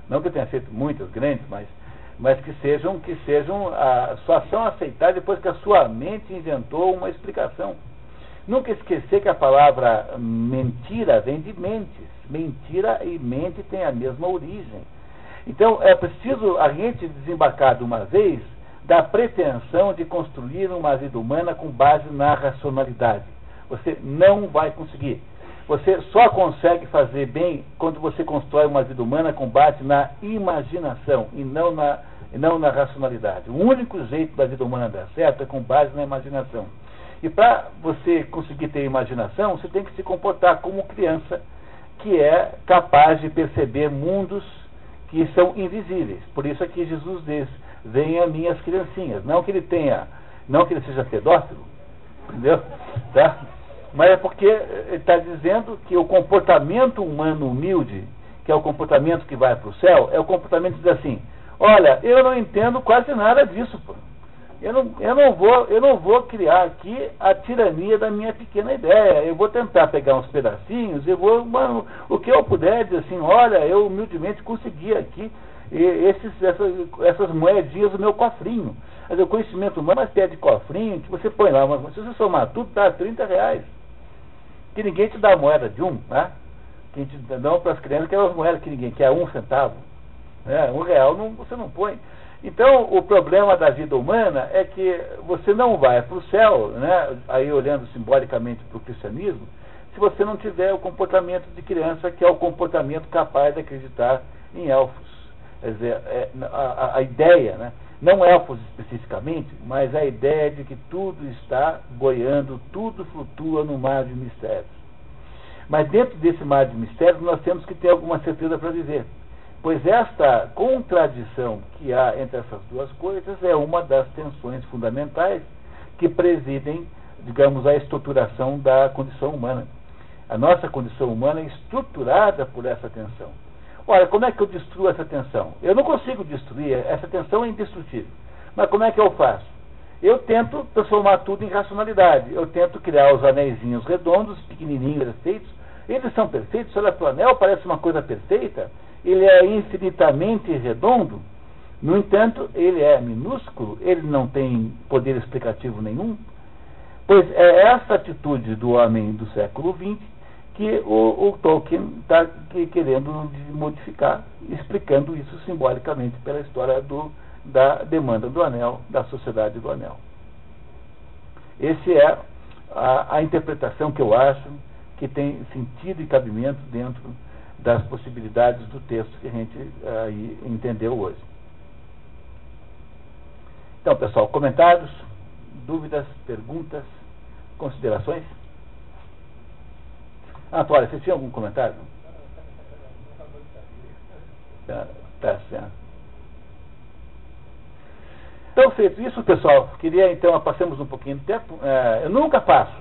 Não que eu tenha feito muitas grandes, mas que sejam só são aceitáveis depois que a sua mente inventou uma explicação. Nunca esquecer que a palavra mentira vem de mentes. Mentira e mente têm a mesma origem. Então é preciso a gente desembarcar de uma vez da pretensão de construir uma vida humana com base na racionalidade. Você não vai conseguir. Você só consegue fazer bem quando você constrói uma vida humana com base na imaginação e não na racionalidade. O único jeito da vida humana dar certo é com base na imaginação. E para você conseguir ter imaginação, você tem que se comportar como criança que é capaz de perceber mundos que são invisíveis. Por isso é que Jesus diz: venham minhas criancinhas. Não que ele seja pedófilo, entendeu? Tá? Mas é porque ele está dizendo que o comportamento humano humilde, que é o comportamento que vai para o céu, é o comportamento que diz assim: olha, eu não entendo quase nada disso, pô. Eu não vou criar aqui a tirania da minha pequena ideia. Eu vou tentar pegar uns pedacinhos, o que eu puder dizer assim: olha, eu humildemente consegui aqui essas moedinhas do meu cofrinho. Mas o conhecimento humano é uma espécie de cofrinho que você põe lá, mas se você somar tudo, dá R$30. Que ninguém te dá a moeda de um, né? Que te dão para as crianças aquelas moedas que ninguém quer, 1 centavo. Né? R$1 você não põe. Então, o problema da vida humana é que você não vai para o céu, né? Aí olhando simbolicamente para o cristianismo, se você não tiver o comportamento de criança, que é o comportamento capaz de acreditar em elfos. Quer dizer, a ideia, né? Não elfos especificamente, mas a ideia de que tudo está boiando, tudo flutua no mar de mistérios. Mas dentro desse mar de mistérios nós temos que ter alguma certeza para viver. Pois esta contradição que há entre essas duas coisas é uma das tensões fundamentais que presidem, digamos, a estruturação da condição humana. A nossa condição humana é estruturada por essa tensão. Olha, como é que eu destruo essa tensão? Eu não consigo destruir, essa tensão é indestrutível. Mas como é que eu faço? Eu tento transformar tudo em racionalidade. Eu tento criar os anéisinhos redondos, pequenininhos, perfeitos. Eles são perfeitos, olha para o anel, parece uma coisa perfeita. Ele é infinitamente redondo. No entanto, ele é minúsculo, ele não tem poder explicativo nenhum. Pois é essa atitude do homem do século XX que o Tolkien está querendo modificar, explicando isso simbolicamente pela história da demanda do anel, da sociedade do anel. Essa é a interpretação que eu acho que tem sentido e cabimento dentro das possibilidades do texto que a gente aí entendeu hoje. Então, pessoal, comentários, dúvidas, perguntas, considerações? Antônio, você tinha algum comentário? Tá certo. Então, feito isso, pessoal, queria então, passemos um pouquinho de tempo. Eu nunca passo,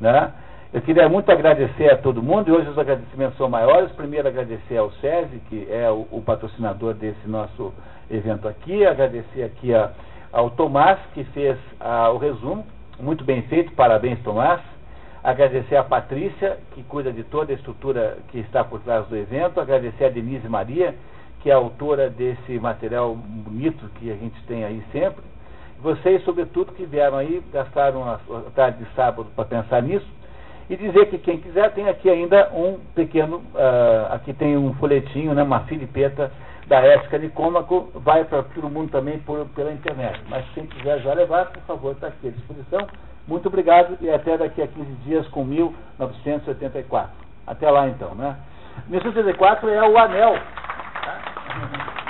né? Eu queria muito agradecer a todo mundo, e hoje os agradecimentos são maiores. Primeiro, agradecer ao SESI, que é o patrocinador desse nosso evento aqui. Agradecer aqui ao Tomás, que fez o resumo, muito bem feito, parabéns, Tomás. Agradecer a Patrícia, que cuida de toda a estrutura que está por trás do evento. Agradecer a Denise Maria, que é a autora desse material bonito que a gente tem aí sempre. Vocês, sobretudo, que vieram aí, gastaram a tarde de sábado para pensar nisso. E dizer que quem quiser tem aqui ainda um pequeno, aqui tem um folhetinho, né, uma filipeta da Ética Nicômaco, vai para todo mundo também pela internet. Mas quem quiser já levar, por favor, está aqui à disposição. Muito obrigado e até daqui a 15 dias com 1984. Até lá então, né? 1984 é o anel. Tá?